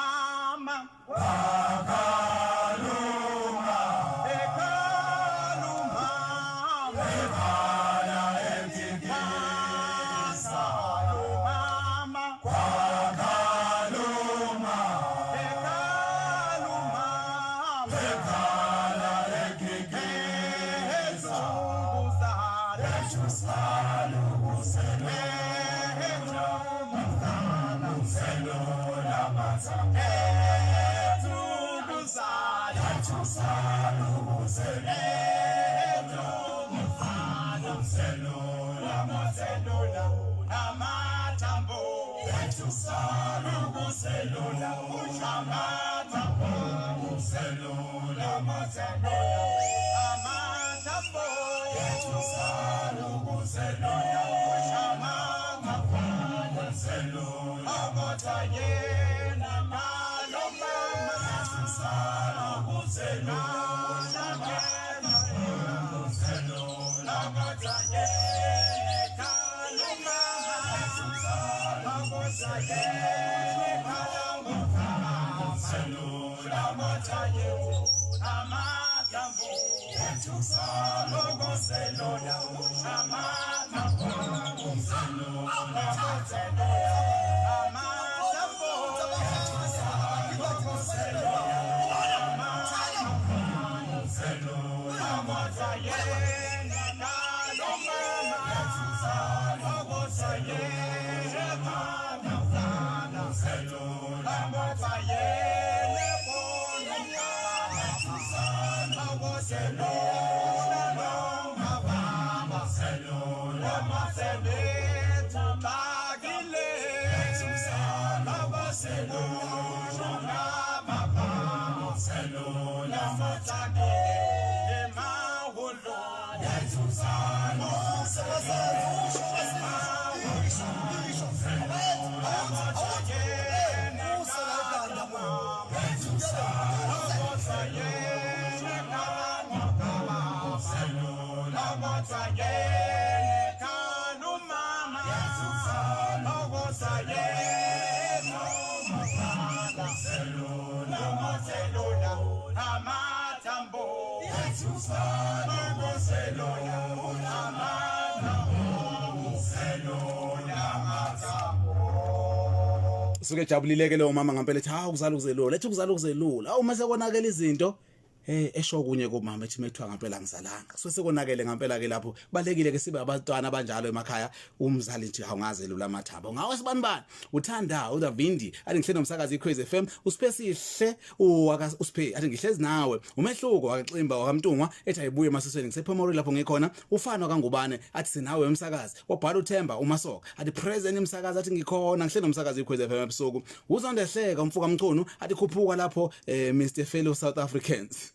Speaker 1: suke jabulileke lo mama ngempela ethi ha ukuzala ukuzelula lethi ukuzala ukuzelula uma sekonakela izinto esho kunye kumama ethi methwa ngempela ngizalanga so sekonakele ngempela ke lapho balekile ke sibe abantwana abanjalo emakhaya umzali nje awungazelula amathabo ngawe sibanibani uthanda uDavindi athi ngihle nomsakazi iKwez FM usipesihle usiphe athi ngihlezi nawe umehluko wakaXimba wakamntungwa ethi ayibuye masisweni ngisephomori lapho ngikhona ufano kaNgubane athi sinawe umsakazi wabhala uThemba uMasoka athi present umsakazi athi ngikhona ngihle nomsakazi iKwez FM ebusuku uzondehleka umfuka mchunu athi khuphuka lapho Mr Fellow South Africans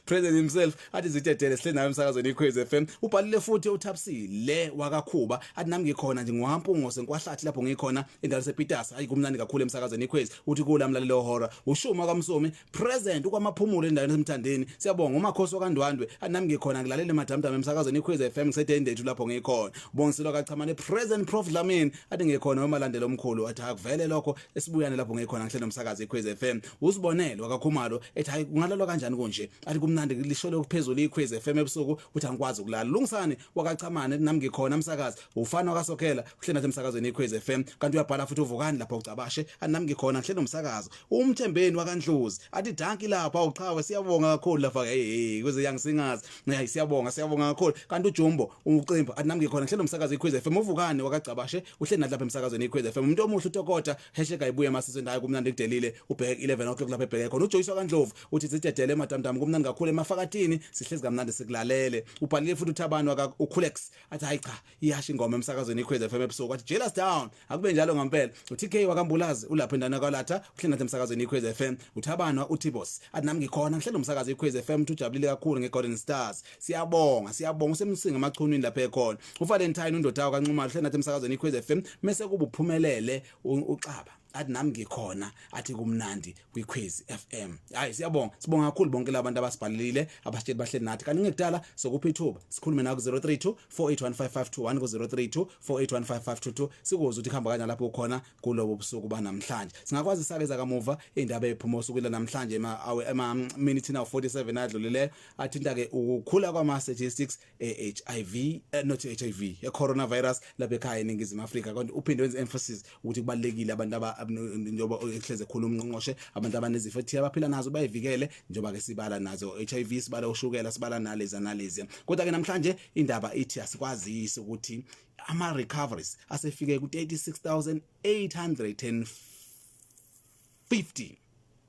Speaker 1: President himself athi zitedele sihle nawe emsakazweni iKwez FM ubhalile futhi uThapsile wakakhuba athi nami ngikhona nje ngwampungo senkwahlathi lapho ngikhona endaweni sePitasa ayi kumnandi kakhulu emsakazweni iKwez uthi kula mlalelo hora ushuma kaMsomi present kwamaphumulo endaweni esemthandeni siyabonga uMakhosi wakandwandwe athi nami ngikhona ngilalele madamdam emsakazweni iKwez FM ngisedendethu lapho ngikhona bongisilo kachamane present Prof Dlamini athi ngikhona emalandelo omkhulu athi akuvele lokho esibuyane lapho ngikhona ngihlelo umsakazi iKwez FM usibonele wakakhumalo ethi hayi kungalalwa kanjani konje athi kumnandi lisholo kuphezulu iKwez FM ebusuku uthi angikwazi ukulala lungisane wakachamane nami ngikhona umsakazi ufana wakasokhela uhlena emsakazweni iKwez FM kanti uyabhala futhi uvukani lapho ucabashe nami ngikhona ngihlelo umsakazo umthembeni wakaNdlozi athi danki lapha uchawe siyabonga kakhulu lapha kuze yangisingazi hayi siyabonga kakhulu kanti uJumbo uCimba athi nami ngikhona ngihlelo umsakazi iKwez FM uvukani wakacabashe uhlena lapha emsakazweni iKwez FM umuntu omuhle uTokota #ayibuye masisweni hayi kumnandi kudelile ubheke 11 o'clock lapha ebheke khona uJoyce kaNdlovu uthi zitedele madamdam kumnandi kakhulu emafakatini sihlezi kamnandi sikulalele ubhalile futhi uThabani uKhulex athi hayi cha iyasha ingoma emsakazweni iKhozi FM ebusuku wathi jealous down akube njalo ngempela uTK wakambulazi ulapha endana kwalatha uhleli nathi emsakazweni iKhozi FM uThabani uTibos athi nami ngikhona ngihlelo umsakazo iKhozi FM ujabulile kakhulu ngeGolden Stars siyabonga usemsinga amachunwini lapha ekhona uValentine undodawo kaNcumalo uhleli nathi emsakazweni iKhozi FM mase kuba uphumelele uXaba athi nami ngikhona athi kumnandi kwiKhozi FM hayi siyabonga sibonga kakhulu bonke labantu abasibhalile abasitshela bahleli nathi kanti ngekudala sokupha ithuba sikhulume naku 032 4815521 ku 032 4815522 sikuzwe ukuthi khamba kanjani lapho ukhona kulobo busuku banamhlanje singakwazi sakeza kamuva indaba ephuma usukela namhlanje ema minute now 47 adlulileyo athinta ke ukukhula kwama statistics HIV not HIV coronavirus lapha ekhaya eNingizimu Afrika kanti uphinde wenze emphasis ukuthi kubalekile abantu njoba ehleze khulu umnqonqoshe abantu abanezifo ethi abaphila nazo bayivikele njoba ke sibala nazo HIV sibala ushukela sibala nalezi kodwa ke namhlanje indaba ithi asikwazisi ukuthi ama recoveries asefike ku 36850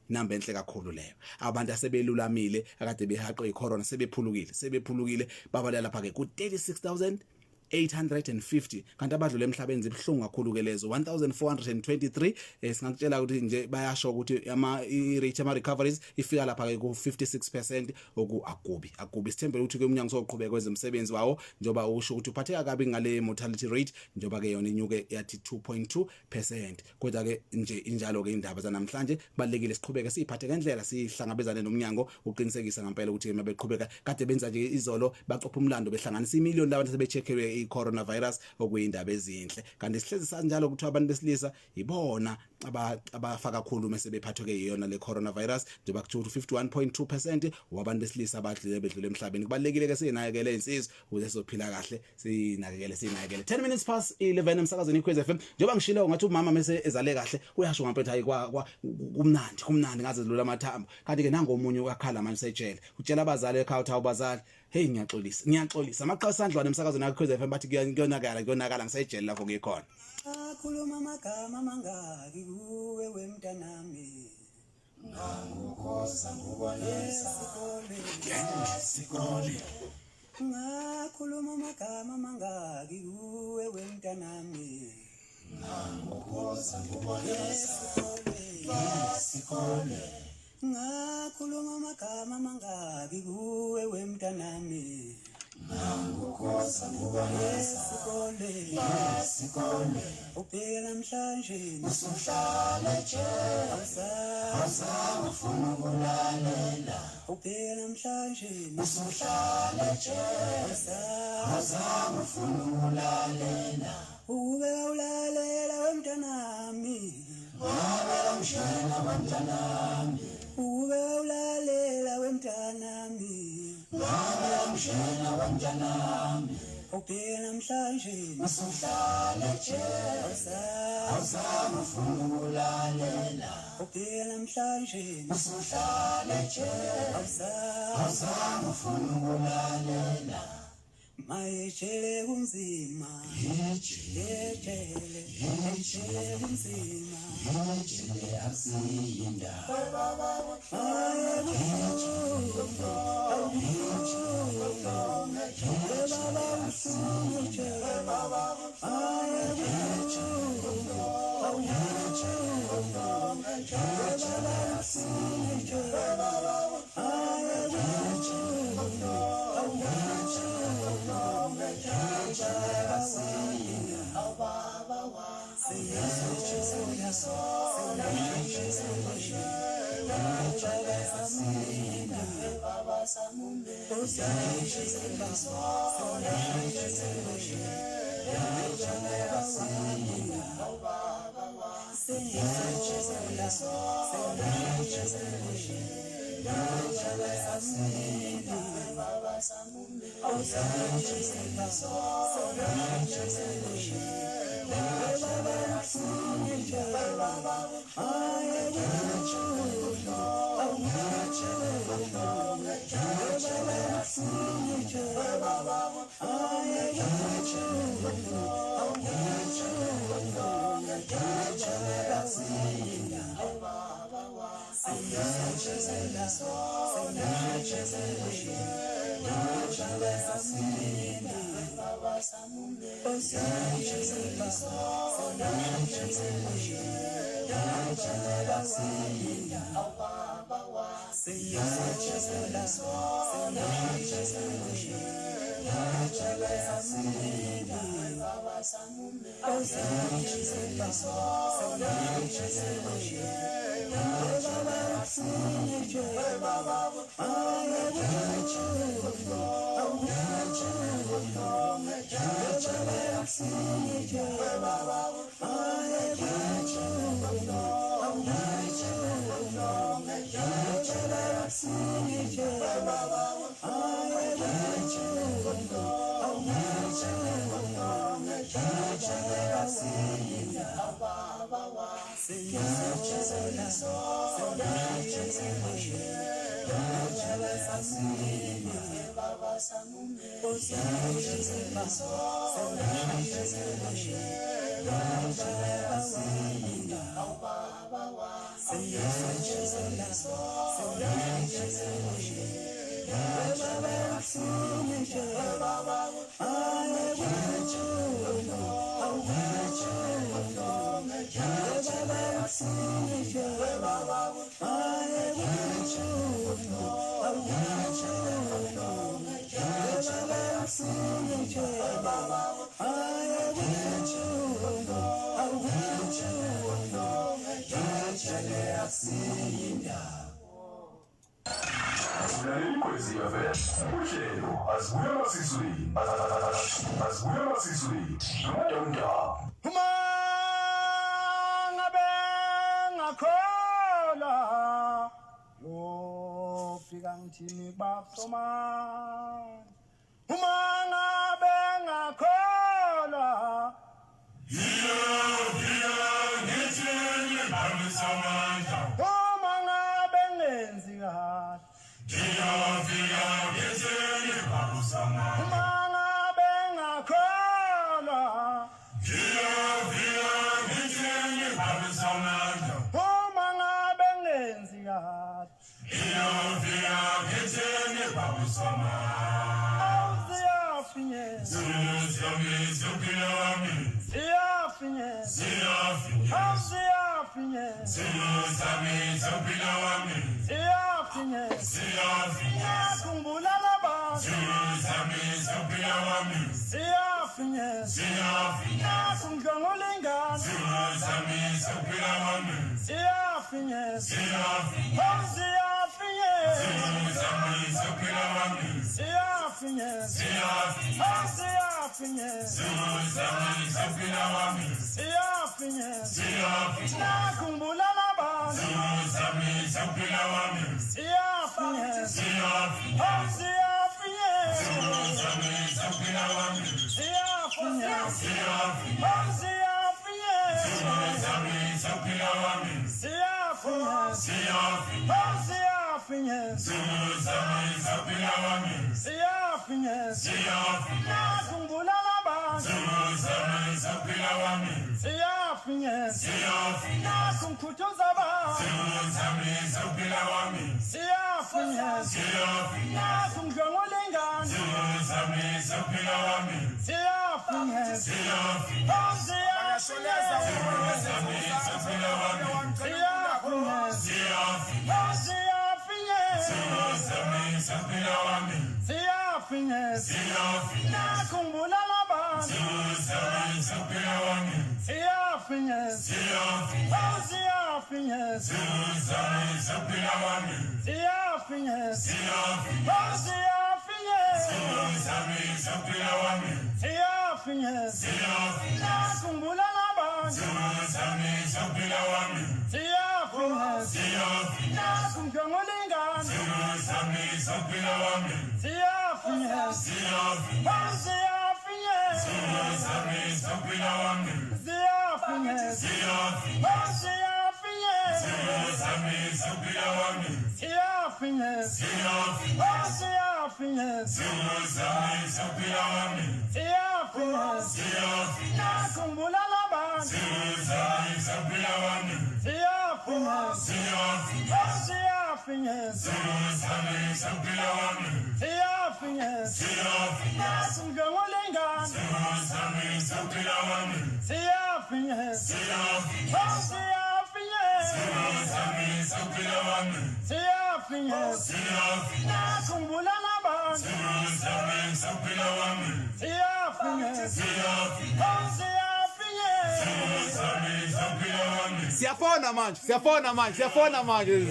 Speaker 1: namba enhle kakhulu leyo abantu asebelulamile akade behaqwe icorona sebephulukile babalala lapha ke ku 36850 kanti abadlule emhlabeni zibhlungu kakhulu ke lezo 1423 singakutshela ukuthi nje bayasho ukuthi rate ama recoveries ifika lapha ke ku 56% oku akubi sithembe ukuthi ke umnyango soqhubeka kwezemsebenzi wawo njoba usho ukuthi uphatheka kabi ngale mortality rate njoba ke yona inyuke yathi 2.2% kodwa ke nje injalo ke indaba zanamhlanje kubalekile siqhubeke siphathe ngendlela sihlangabezane nomnyango uqinisekisa ngempela ukuthi mabeqhubeka kade benza nje izolo baqopha umlando behlanganisa imillion labantu sebechekelwe i-coronavirus okuyindaba ezinhle kanti sihlezi sanjalo ukuthi abantu besilisa ibona abafaka kakhulu mase bephathwe ke yona le coronavirus njengoba kuthiwa 51.2% wabantu besilisa bedlule emhlabeni kubalekile ke sinakekele insizwe ukuze sizophila kahle sinakekele 10 minutes past 11 emsakazweni iKhozi FM njengoba ngishilo ngathi umama mase ezale kahle uyasho ngempela hayi kumnandi ngaze dlula amathambo kanti ke nangomunye uyakhala manje sejele utshela abazali ekhaya uthi awubazali hey ngiyaxolisa amaqhaza sandlwane emsakazweni iKhozi FM bathi kuyonakala ngisejele lapho ngikhona
Speaker 8: akhuluma amagama mangaki kuwe wemntanami ngakukhoza ngubonisa sikole ngakhuluma amagama mangaki kuwe wemntanami ngakukhoza ngubonisa sikole ngakhuluma amagama mangaki kuwe wemntanami ngakukhoza ngubonisa sikole uphela namhlanje usuhlala nje awusafuna ukulalela uphela namhlanje usuhlala nje awusafuna ukulalela ube ulalela wemntanami wabela mshana wemntanami ube ulalela wemntanami wabela mshana wemntanami uphela namhlanje usuhlala nje awusafuna ukulalela uphela namhlanje usuhlala nje awusafuna ukulalela mayejele kunzima yejele kunzima yejele asiyinda
Speaker 3: Ulalela iKhosi FM. Uhlelo azibuya masizweni. Azibuya masizweni. Nomadonda.
Speaker 8: Uma ngabe ngakhola yofika ngithini bafomani. Uma ngabe ngakhola uma ngabe ngenzi kahle uma ngabe ngakhola uma ngabe ngenzi Siyafinyeza, siyafinyeza, singamolengana. Siyafinyeza, oh siyafinyeza, siyafinyeza, khumbula abantu. Siyafinyeza, oh siyafinyeza.
Speaker 1: Siyafona manje.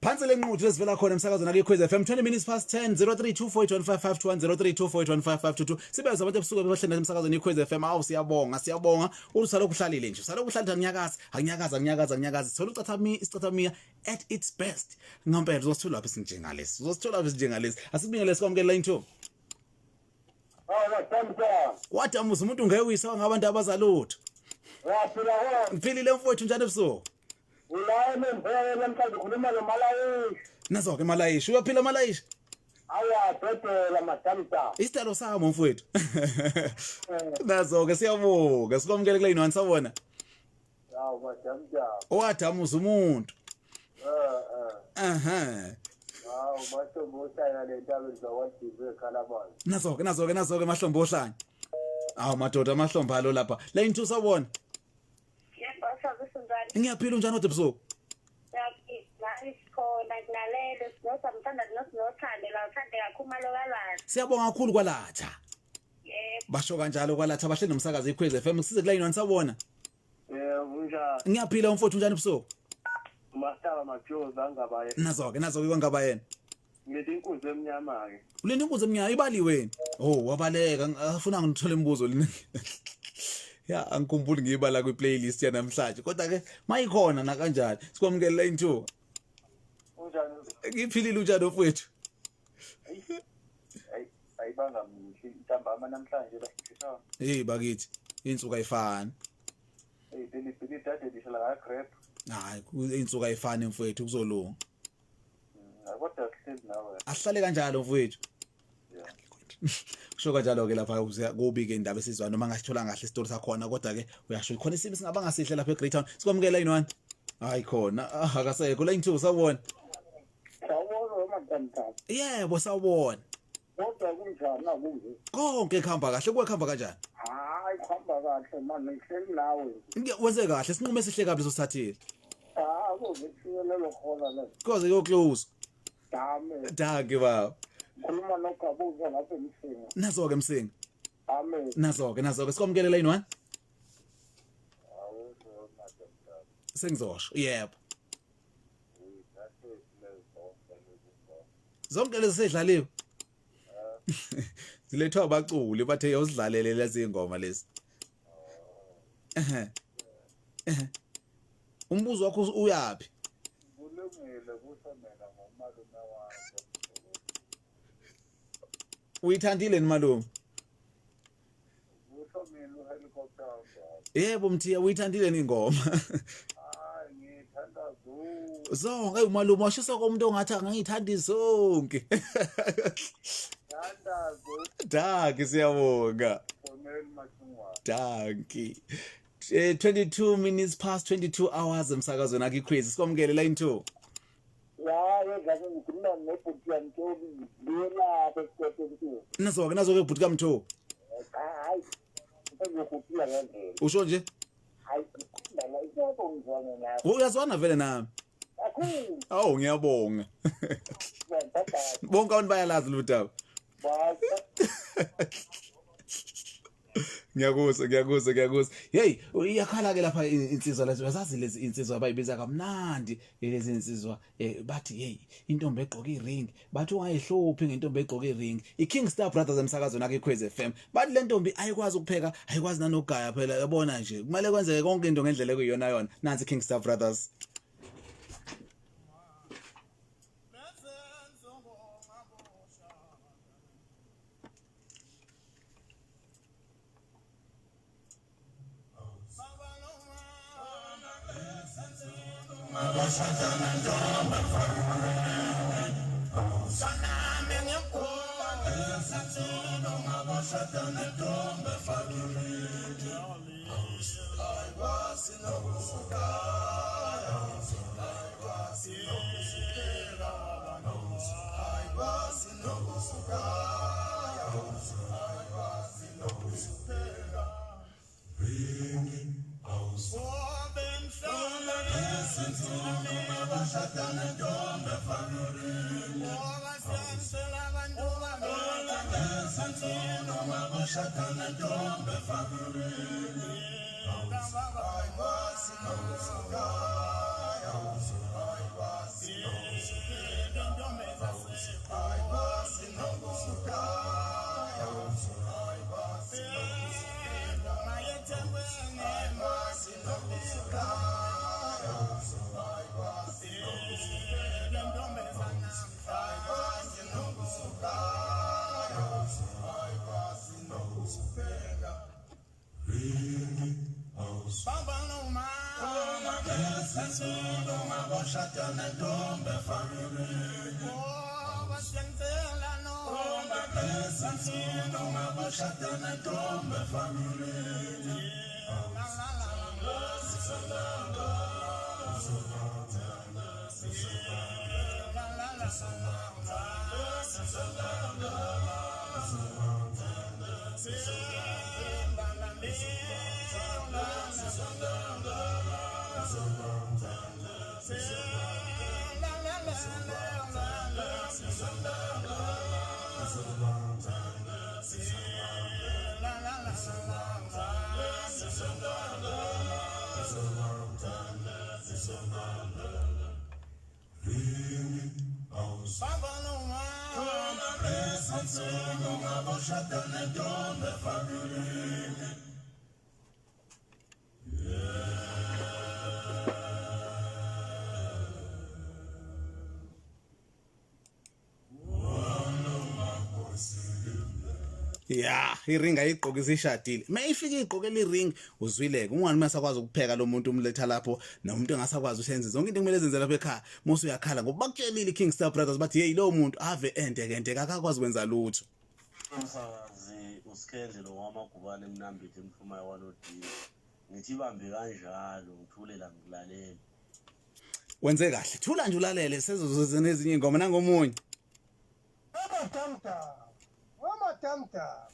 Speaker 1: Phansi lenqudu ezivela khona emsakazweni akuyikhozi FM 20 minutes past 10 0324815521 0324815522 sibenza abantu ebusuku bebahlenda emsakazweni ikhozi FM. Awu siyabonga usalokhu uhlalile nje salokhu uhlalile anyakaza thola ucathamia at its best ngampela uzosithola lapha sinjengalesi asibingelesi kwamukela line 2 wadamuza umuntu ngewisa ngabantu abazalutho ngiphilile mfowethu njani ebusuku nazo ke Malayishi uyaphila Malayishi isitalo sami mfowethu nazo ke siyabonga sikwamukele kule inwani sabona wadamuza umuntu nazo ke mahlombe ohlanya awu madoda amahlombe alo lapha line 2 sabona ngiyaphila njani kodwa ebusuku siyabonga kakhulu kwalatha basho kanjalo kwalatha bahle nomsakazi ikhwezi FM size kula inwani sabona
Speaker 4: unjani
Speaker 1: ngiyaphila mfowethu njani ebusuku
Speaker 4: Mastaba Majoza ngabaye
Speaker 1: nazo ke kwangaba yena
Speaker 4: ngithi inkunzi emnyama ke
Speaker 1: ulenda inkunzi emnyama ibaliwe wabaleka afuna ngithole imibuzo lena ya angikhumbuli ngiyibala kwi playlist yanamhlanje kodwa ke mayikhona na kanjani sikwamukela line 2
Speaker 4: unjani
Speaker 1: ngiphilile unjani mfowethu
Speaker 4: ayibanga mhli ntambama namhlanje la
Speaker 1: bakithi insuku ayifani
Speaker 4: delibhili dade dishala ga grab
Speaker 1: hayi insuku ayifani mfowethu kuzolunga
Speaker 4: kodwa kuhlezi nawe
Speaker 1: ahlale kanjalo mfowethu kusho kanjalo ke lapha kubike indaba esizwa noma ngasithola kahle isitori sakhona kodwa ke uyasho khona isibi singabanga sihle lapha eGreat Town sikwamukela inwani hayi khona akasekho line 2 sabona yebo sawubona
Speaker 4: kodwa kunjani akunje
Speaker 1: konke khamba kahle kukhamba kanjani
Speaker 4: hayi khamba kahle manje ngihleli nawe
Speaker 1: wenze kahle sinqume sihle kabi sosithathile
Speaker 4: kuzithiyelelo khona le
Speaker 1: koze yo close
Speaker 4: dame
Speaker 1: danke baba
Speaker 4: khuluma nogabuza lapha emsinga
Speaker 1: nazo ke msinga
Speaker 4: amen
Speaker 1: nazo ke sikwamukele line 1 sengizosho yebo zonke lezi sedlaliwe zilethwa abaculi bathe yozidlalele lezi ingoma lezi umbuzo wakho uyapi
Speaker 4: kulungile kusomela ngomalume wakho
Speaker 1: uyithandile ni malume
Speaker 4: kusomela uhelicopter
Speaker 1: yebo mthiya uyithandile ni ingoma
Speaker 4: hayi ngithanda
Speaker 1: zonke umalume washisa komuntu ongathi angayithandi zonke danke siyabonga danke 22 minutes past 22 hours emsakazweni akikhozi sikwamukele line 2 nazo ke bhuti kaMtho usho nje uyazwana vele nami awu ngiyabonga bonke abantu bayalazi lutaba ngiyakuzwa hey iyakhala ke lapha insizwa lezi wazazi lezi insizwa abayibiza kamnandi lezi insizwa bathi hey intombi egqoka iring bathi ungayihluphi ngentombi egqoka iring iKing Star Brothers emsakazweni akikhozi FM bathi le ntombi ayikwazi ukupheka ayikwazi nanogaya phela yabona nje kumele kwenzeke konke into ngendlela ekuyiyona yona nansi King Star Brothers Ya, iring ayigqoka isishadile. Mayifika igqokela iring uzwileke. Ungani masakwazi ukupheka lo muntu umletha lapho nomuntu engasakwazi usenze zonke into kumele zenze lapha ekhaya. Musu uyakhala ngoba bakutshelile iKingstar Brothers bathi hey lo muntu ave ente akakwazi kwenza lutho.
Speaker 9: Umsakazi uSkendle lo wamagubane emnambithi emhluma yawanodini. Ngithi bambe kanjalo ngithule la ngilalela.
Speaker 1: Wenze kahle. Thula nje ulalele sezoze nezinye ingoma nangomunye.
Speaker 10: Wamadamdam.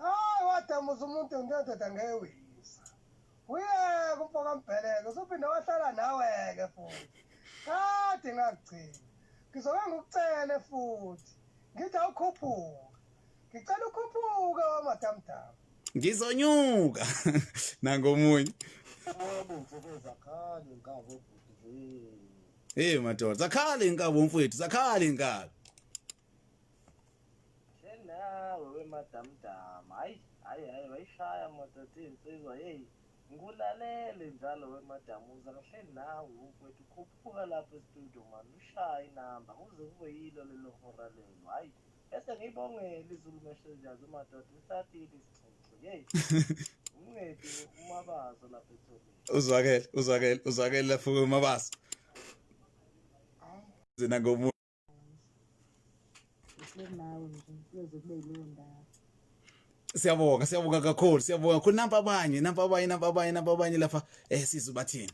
Speaker 10: Hayi wadamuza umuntu ngendoda ngewisa. Uyeke umfoka mbheleke usuphinda wahlala nawe-ke futhi. Kade ngakugcina. Ngizoke ngikucele futhi. Ngithi awukhuphuka. Ngicela ukhuphuke wamadamdam.
Speaker 1: Ngizonyuka nangomunye.
Speaker 10: Yebo mfowethu akhali inkabo ebhuti.
Speaker 1: Hey madoda, zakhale inkabo mfowethu, zakhale inkabo.
Speaker 4: Nawe wemadamdam hayi wayishaya madoda insizwa hey ngikulalele njalo wemadamuza kahle nawe ukwethu khuphuka lapha estudio man ushaya inamba kuze kube yilo lelo hora lelo hayi bese ngibongela izulu messengers madoda isatile isixoxo hey ungedi umabazo lapha ethobeni
Speaker 1: uzwakele lapho umabazo zina ngomunye
Speaker 11: nawe nje kuze kube yileyo ndawo.
Speaker 1: Siyabonga kakhulu namba abanye lapha sizubathini.